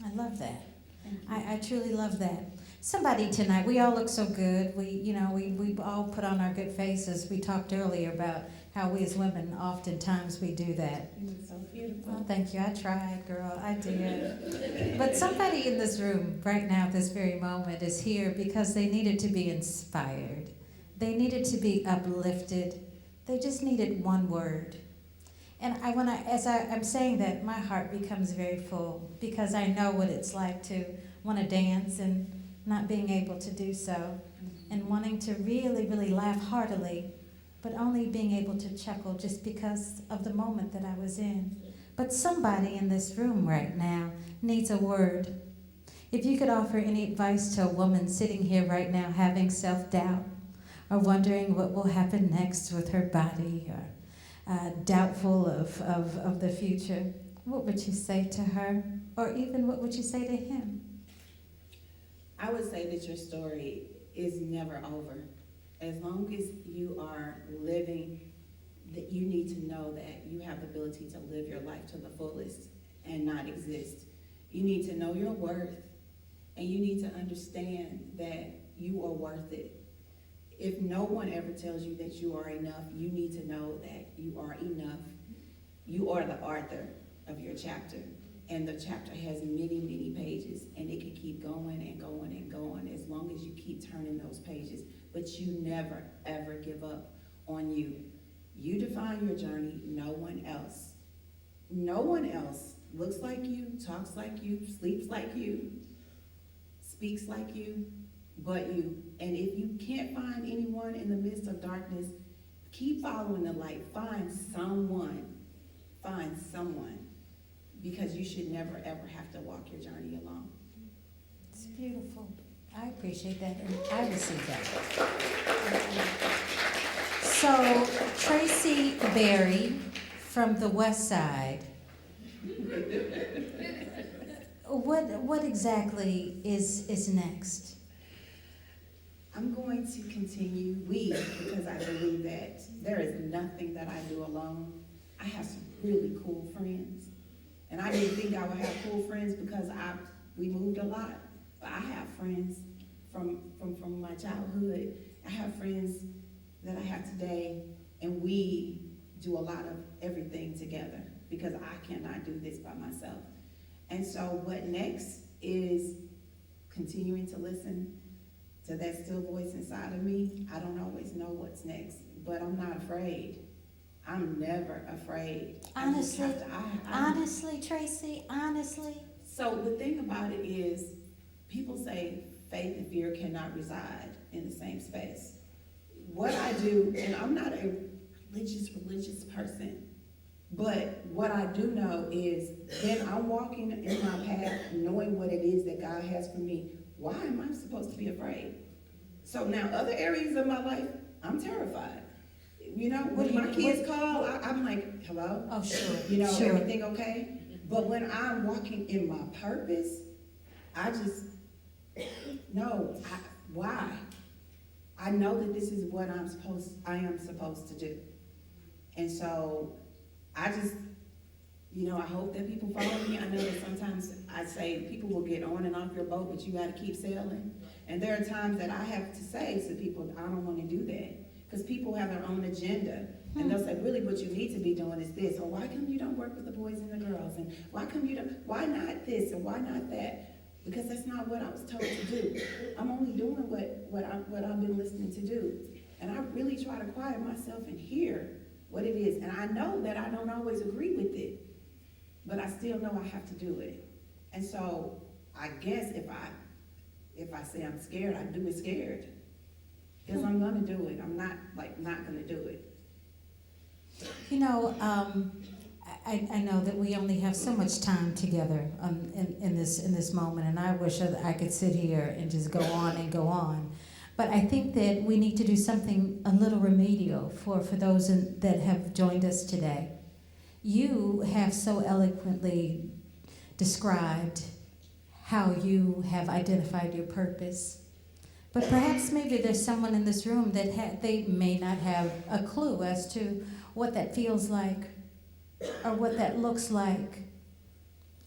I love that. thank you. I truly love that. Somebody tonight, we all look so good. We all put on our good faces. We talked earlier about how we as women, oftentimes we do that. You look so beautiful. Oh, thank you. I tried, girl. I did. But somebody in this room right now, this very moment, is here because they needed to be inspired. They needed to be uplifted. They just needed one word. And as I'm saying that, my heart becomes very full because I know what it's like to want to dance and not being able to do so, and wanting to really, really laugh heartily, but only being able to chuckle just because of the moment that I was in. But somebody in this room right now needs a word. If you could offer any advice to a woman sitting here right now having self-doubt or wondering what will happen next with her body or doubtful of the future, what would you say to her? Or even what would you say to him? I would say that your story is never over. As long as you are living, that you need to know that you have the ability to live your life to the fullest and not exist. You need to know your worth, and you need to understand that you are worth it. If no one ever tells you that you are enough, you need to know that you are enough. You are the author of your chapter. And the chapter has many, many pages, and it can keep going and going and going as long as you keep turning those pages. But you never, ever give up on you. You define your journey, no one else. No one else looks like you, talks like you, sleeps like you, speaks like you, but you. And if you can't find anyone in the midst of darkness, keep following the light. Find someone. Because you should never, ever have to walk your journey alone. It's beautiful. I appreciate that, and I receive that. So, Tracie Berry from the West Side. What exactly is next? I'm going to continue, because I believe that there is nothing that I do alone. I have some really cool friends. And I didn't think I would have cool friends because we moved a lot. But I have friends from my childhood. I have friends that I have today, and we do a lot of everything together because I cannot do this by myself. And so what next is continuing to listen to that still voice inside of me. I don't always know what's next, but I'm not afraid. I'm never afraid. Honestly, honestly, Tracie, honestly. So the thing about it is, people say faith and fear cannot reside in the same space. What I do, and I'm not a religious person, but what I do know is when I'm walking in my path, knowing what it is that God has for me, why am I supposed to be afraid? So now other areas of my life, I'm terrified. You know, when my kids call, I'm like, hello? Oh, sure. You know, sure. everything okay? But when I'm walking in my purpose, I just, no, why? I know that this is what I am supposed to do. And so I just, I hope that people follow me. I know that sometimes I say people will get on and off your boat, but you gotta keep sailing. And there are times that I have to say to people, I don't wanna do that. Because people have their own agenda. And they'll say, really what you need to be doing is this. Or why come you don't work with the boys and the girls? And why not this and why not that? Because that's not what I was told to do. I'm only doing what I've been listening to do. And I really try to quiet myself and hear what it is. And I know that I don't always agree with it, but I still know I have to do it. And so I guess if I say I'm scared, I do it scared. Because I'm gonna do it. I'm not gonna do it. I know that we only have so much time together in this moment, and I wish that I could sit here and just go on and go on. But I think that we need to do something a little remedial for those that have joined us today. You have so eloquently described how you have identified your purpose. But perhaps maybe there's someone in this room that they may not have a clue as to what that feels like. or what that looks like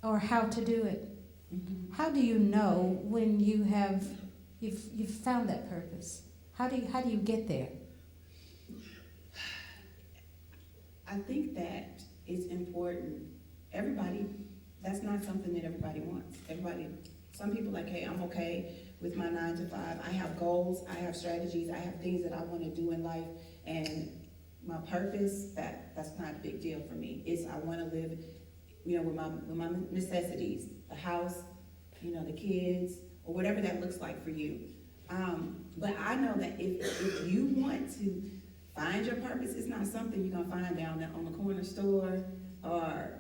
or how to do it. Mhm. How do you know when you've found that purpose? How do you get there? I think that it's important. Everybody, that's not something that everybody wants. Some people like, hey, I'm okay with my 9 to 5. I have goals, I have strategies, I have things that I want to do in life, and my purpose, that's not a big deal for me. It's I want to live, with my necessities, the house, the kids, or whatever that looks like for you. But I know that if you want to find your purpose, it's not something you're gonna find down there on the corner store or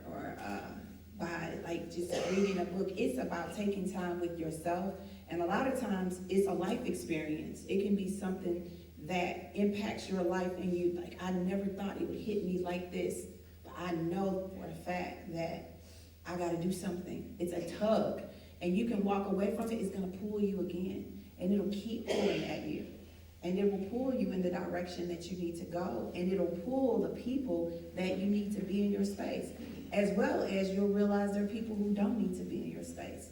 by just reading a book. It's about taking time with yourself, and a lot of times it's a life experience. It can be something that impacts your life, and you I never thought it would hit me like this, but I know for a fact that I got to do something. It's a tug, and you can walk away from it. It's gonna pull you again, and it'll keep pulling at you. And it will pull you in the direction that you need to go. And it'll pull the people that you need to be in your space. As well as you'll realize there are people who don't need to be in your space.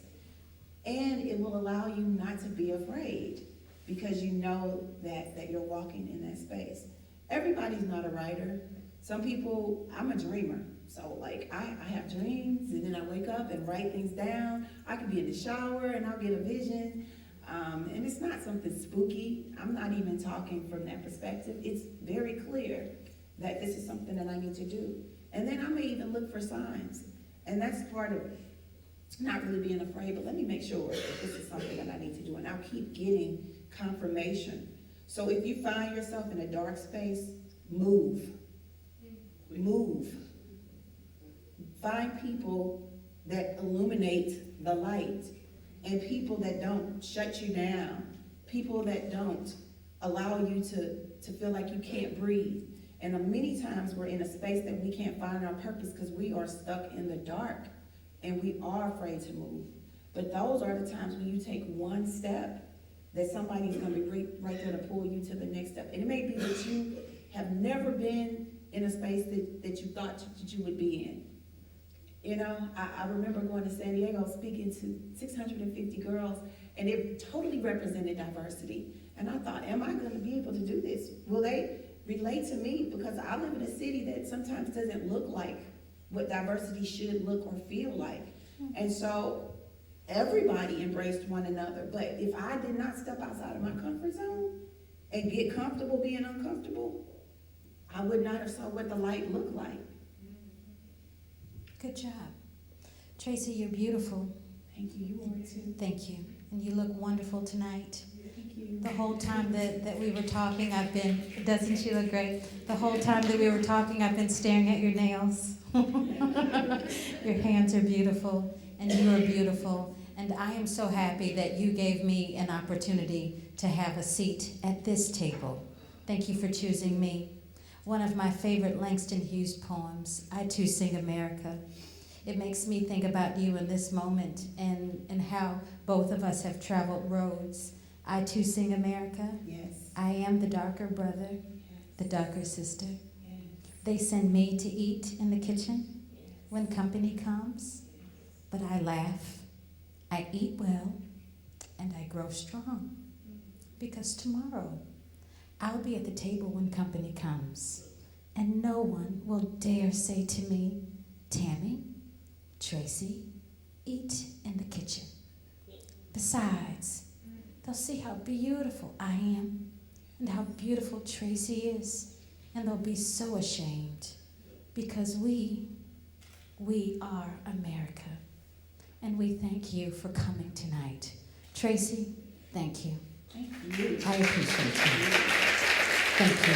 And it will allow you not to be afraid because you know that you're walking in that space. Everybody's not a writer. Some people, I'm a dreamer. So I have dreams, and then I wake up and write things down. I could be in the shower and I'll get a vision. And it's not something spooky. I'm not even talking from that perspective. It's very clear that this is something that I need to do. And then I may even look for signs. And that's part of not really being afraid, but let me make sure that this is something that I need to do. And I'll keep getting confirmation. So if you find yourself in a dark space, move. Move. Find people that illuminate the light. And people that don't shut you down, people that don't allow you to feel like you can't breathe. And many times we're in a space that we can't find our purpose because we are stuck in the dark and we are afraid to move. But those are the times when you take one step that somebody's going to be right there to pull you to the next step. And it may be that you have never been in a space that you thought that you would be in. I remember going to San Diego speaking to 650 girls, and it totally represented diversity. And I thought, am I going to be able to do this? Will they relate to me? Because I live in a city that sometimes doesn't look like what diversity should look or feel like. And so everybody embraced one another. But if I did not step outside of my comfort zone and get comfortable being uncomfortable, I would not have saw what the light looked like. Good job. Tracie, you're beautiful. Thank you. You are too. Thank you. And you look wonderful tonight. Thank you. The whole time that we were talking, doesn't she look great? The whole time that we were talking, I've been staring at your nails. Your hands are beautiful, and you are beautiful. And I am so happy that you gave me an opportunity to have a seat at this table. Thank you for choosing me. One of my favorite Langston Hughes poems, I Too Sing America. It makes me think about you in this moment and how both of us have traveled roads. I Too Sing America. Yes. I am the darker brother, Yes. the darker sister. Yes. They send me to eat in the kitchen when company comes, but I laugh, I eat well, and I grow strong. Because tomorrow, I'll be at the table when company comes, and no one will dare say to me, Tammie, Tracie, eat in the kitchen. Besides, they'll see how beautiful I am and how beautiful Tracie is, and they'll be so ashamed because we are America, and we thank you for coming tonight. Tracie, thank you. Thank you. I appreciate you. Thank you.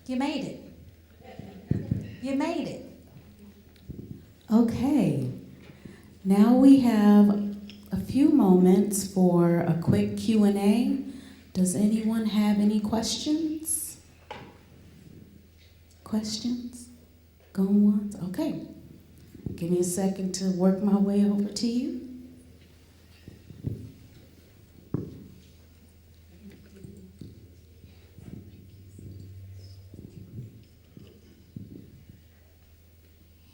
You made it. You made it. Okay, now we have a few moments for a quick Q&A. Does anyone have any questions? Questions? Going once? Okay. Give me a second to work my way over to you.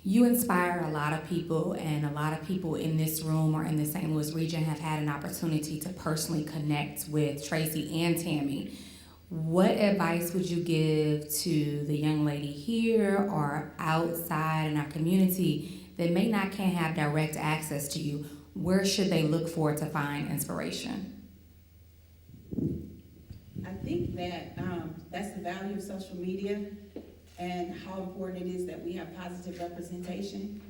You inspire a lot of people, and a lot of people in this room or in the St. Louis region have had an opportunity to personally connect with Tracie and Tammie. What advice would you give to the young lady here or outside in our community that can't have direct access to you? Where should they look for to find inspiration? I think that that's the value of social media and how important it is that we have positive representation.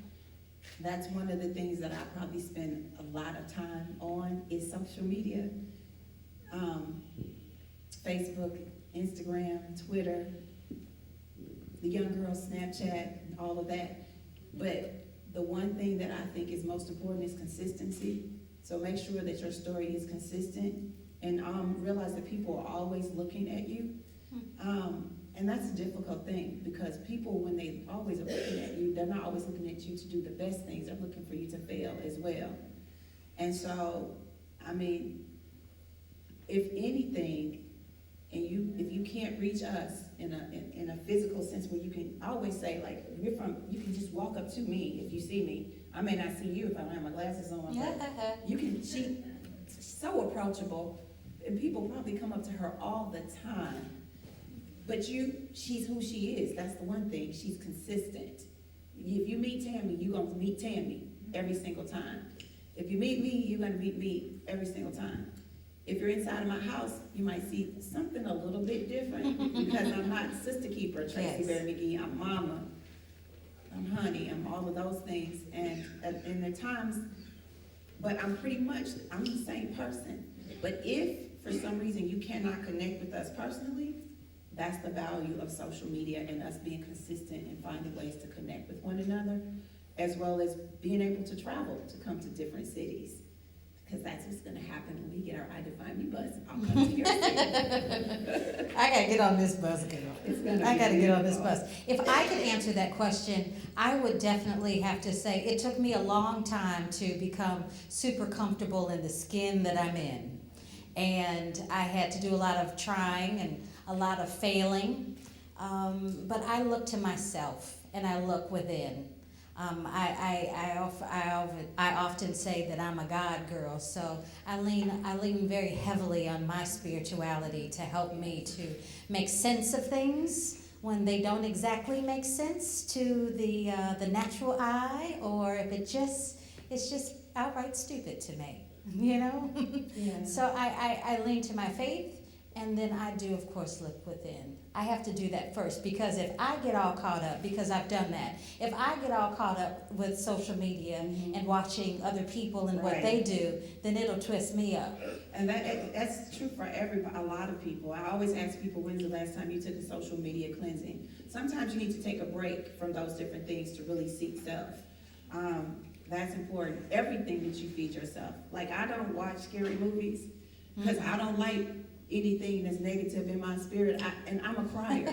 That's one of the things that I probably spend a lot of time on is social media. Facebook, Instagram, Twitter, the young girls, Snapchat, all of that. But the one thing that I think is most important is consistency. So make sure that your story is consistent and realize that people are always looking at you. And that's a difficult thing because people, when they always are looking at you, they're not always looking at you to do the best things. They're looking for you to fail as well. And so, I mean, if anything, and if you can't reach us in a physical sense where you can always say, like, you can just walk up to me if you see me. I may not see you if I don't have my glasses on, but you can, she's so approachable, and people probably come up to her all the time. But she's who she is. That's the one thing. She's consistent. If you meet Tammie, you're gonna meet Tammie every single time. If you meet me, you're gonna meet me every single time. If you're inside of my house, you might see something a little bit different because I'm not SistaKeeper, Tracie Berry McGhee. I'm mama, I'm honey, I'm all of those things. And there are times, but I'm the same person. But if for some reason you cannot connect with us personally, that's the value of social media and us being consistent and finding ways to connect with one another, as well as being able to travel to come to different cities. Because that's what's gonna happen when we get our I Define Me bus. I'll come to your city. I gotta get on this bus, girl. I gotta get on this bus. If I could answer that question, I would definitely have to say it took me a long time to become super comfortable in the skin that I'm in. And I had to do a lot of trying and a lot of failing, but I look to myself and I look within. I often say that I'm a God girl, so I lean very heavily on my spirituality to help me to make sense of things when they don't exactly make sense to the natural eye, or if it's just outright stupid to me, you know. Yeah. So I lean to my faith. And then I do, of course, look within. I have to do that first because if I get all caught up, because I've done that, if I get all caught up with social media and watching other people and what they do, then it'll twist me up. And that's true for everybody, a lot of people. I always ask people, when's the last time you took a social media cleansing? Sometimes you need to take a break from those different things to really seek self. That's important. Everything that you feed yourself. Like, I don't watch scary movies because I don't like anything that's negative in my spirit, and I'm a crier.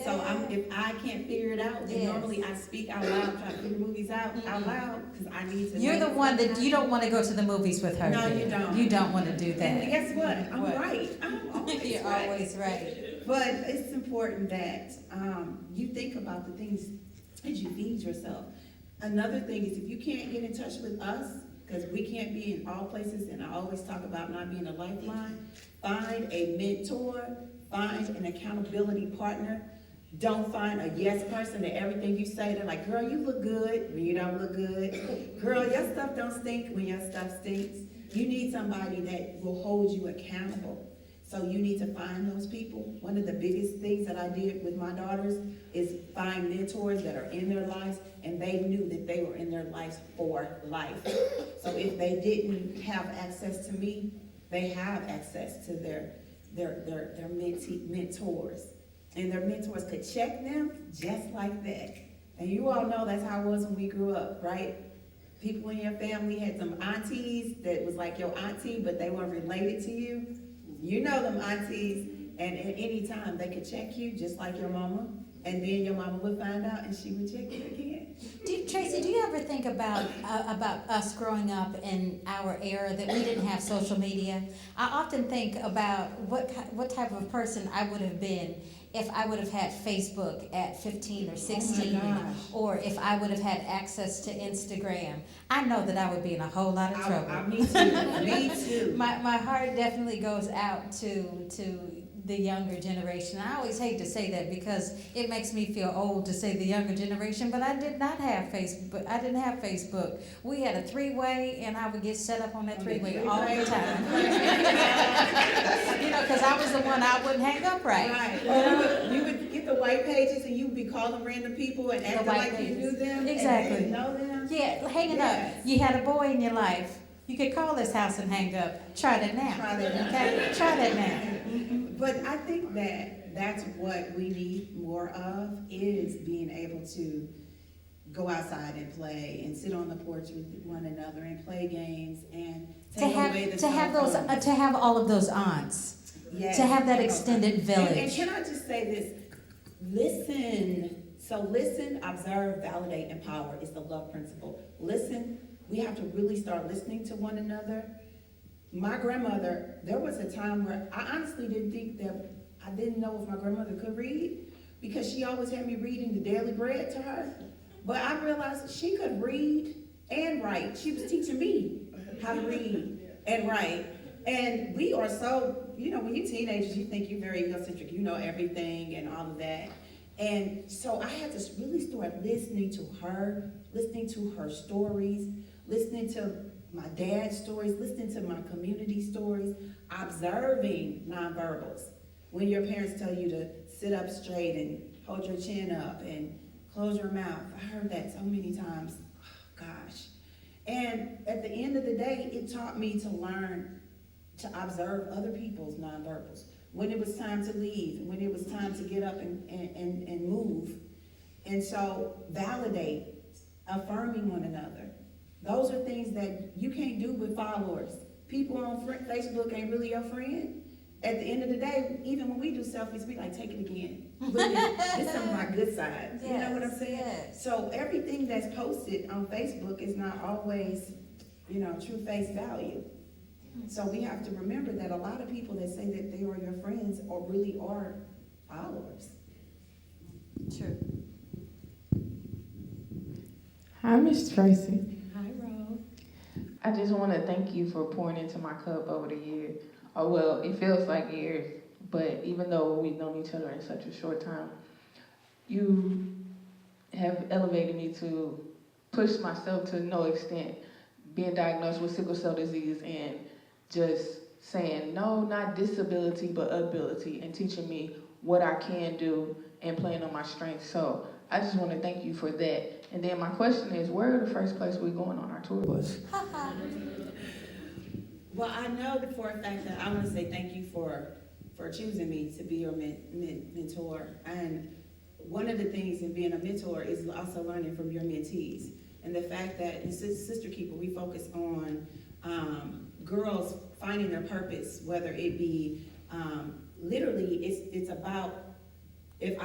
So if I can't figure it out, then normally I speak out loud, try to figure movies out loud, because I need to. You're the one that you don't want to go to the movies with her. No, you don't. You don't want to do that. And guess what? I'm right. I'm always You're right. always right. But it's important that you think about the things that you feed yourself. Another thing is, if you can't get in touch with us, because we can't be in all places, and I always talk about not being a lifeline, find a mentor, find an accountability partner. Don't find a yes person to everything you say. They're like, girl, you look good when you don't look good. Girl, your stuff don't stink when your stuff stinks. You need somebody that will hold you accountable. So you need to find those people. One of the biggest things that I did with my daughters is find mentors that are in their lives, and they knew that they were in their lives for life. So if they didn't have access to me, they have access to their mentors. And their mentors could check them just like that. And you all know that's how it was when we grew up, right? People in your family had some aunties that was like your auntie, but they weren't related to you. You know them aunties, and at any time they could check you just like your mama, and then your mama would find out and she would check you again. Tracie, do you ever think about us growing up in our era that we didn't have social media? I often think about what type of person I would have been if I would have had Facebook at 15 or 16, gosh. or if I would have had access to Instagram, I know that I would be in a whole lot of trouble. Me too, me too. My heart definitely goes out to the younger generation. I always hate to say that because it makes me feel old to say the younger generation, but I did not have Facebook. I didn't have Facebook. We had a three-way, and I would get set up on that three-way all the time. You know, because I was the one I wouldn't hang up right. Right. Or you would get the white pages and you would be calling random people and acting white like you pages. knew them. Exactly. And you know them. Yeah, hanging Yes. up. You had a boy in your life. You could call this house and hang up. Try that now. Try that now. Okay? Try that now. But I think that that's what we need more of, is being able to go outside and play and sit on the porch with one another and play games and take away the to have cell those phones. to have all of those aunts. Yes. To have that extended And village. can I just say this? Listen. So listen, observe, validate, empower is the love principle. Listen. We have to really start listening to one another. My grandmother, there was a time where I honestly didn't think that, I didn't know if my grandmother could read, because she always had me reading the Daily Bread to her. But I realized she could read and write. She was teaching me how to read and write. And we are so, you know, when you're teenagers, you think you're very egocentric, you know everything and all of that. And so I had to really start listening to her stories, listening to my dad's stories, listening to my community stories, observing nonverbals. When your parents tell you to sit up straight and hold your chin up and close your mouth. I heard that so many times. Oh, gosh. And at the end of the day, it taught me to learn to observe other people's nonverbals. When it was time to leave, when it was time to get up and move. And so validate, affirming one another. Those are things that you can't do with followers. People on Facebook ain't really your friend. At the end of the day, even when we do selfies, we like, take it again. Look at this is some of my good side. You know what I'm saying? Yes. So everything that's posted on Facebook is not always, you know, true face value. So we have to remember that a lot of people that say that they are your friends or really are followers. True. Hi, Miss Tracie. Hi, Ro. I just want to thank you for pouring into my cup over the years. Oh, well, it feels like years, but even though we've known each other in such a short time, you have elevated me to push myself to no extent, being diagnosed with sickle cell disease and just saying, no, not disability, but ability, and teaching me what I can do and playing on my strengths. So I just want to thank you for that. And then my question is, where are the first place we're going on our tour bus? Well, I know for a fact that I want to say thank you for choosing me to be your mentor. And one of the things in being a mentor is also learning from your mentees. And the fact that in SistaKeeper, we focus on girls finding their purpose, whether it be, literally, it's about, if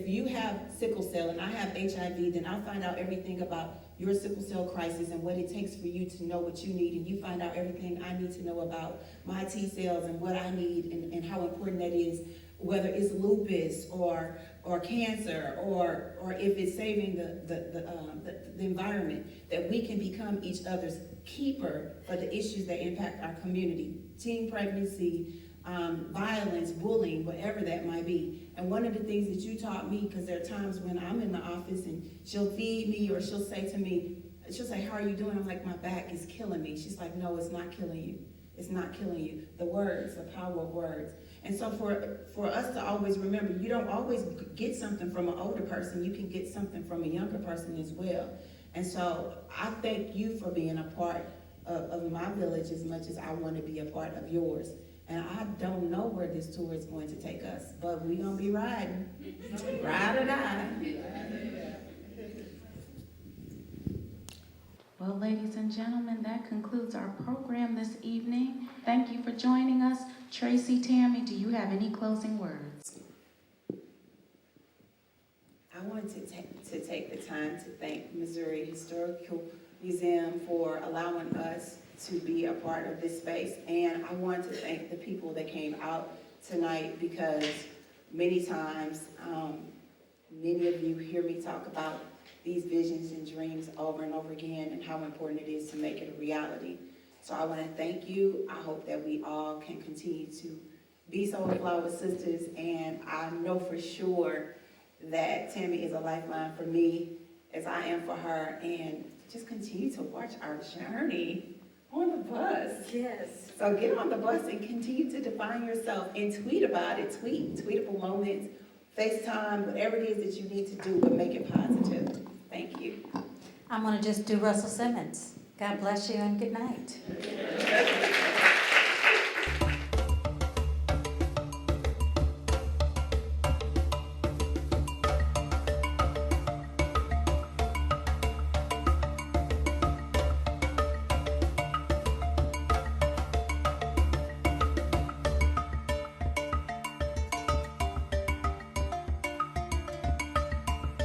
you have sickle cell and I have HIV, then I'll find out everything about your sickle cell crisis and what it takes for you to know what you need, and you find out everything I need to know about my T cells and what I need and how important that is, whether it's lupus or cancer or if it's saving the environment, that we can become each other's keeper for the issues that impact our community, teen pregnancy, violence, bullying, whatever that might be. And one of the things that you taught me, because there are times when I'm in the office and she'll feed me or she'll say to me, she'll say, how are you doing? I'm like, my back is killing me. She's like, no, it's not killing you. It's not killing you. The words, the power of words. And so for us to always remember, you don't always get something from an older person. You can get something from a younger person as well. And so I thank you for being a part of my village as much as I want to be a part of yours. And I don't know where this tour is going to take us, but we're going to be riding. Ride or die. Well, ladies and gentlemen, that concludes our program this evening. Thank you for joining us. Tracie, Tammie, do you have any closing words? I wanted to take the time to thank Missouri Historical Museum for allowing us to be a part of this space. And I want to thank the people that came out tonight because many times, many of you hear me talk about these visions and dreams over and over again and how important it is to make it a reality. So I want to thank you. I hope that we all can continue to be Soul Flower Sisters, and I know for sure that Tammie is a lifeline for me as I am for her, and just continue to watch our journey on the bus. Yes. So get on the bus and continue to define yourself and tweet about it. Tweetable moments, FaceTime, whatever it is that you need to do, but make it positive. Thank you. I'm going to just do Russell Simmons. God bless you and good night.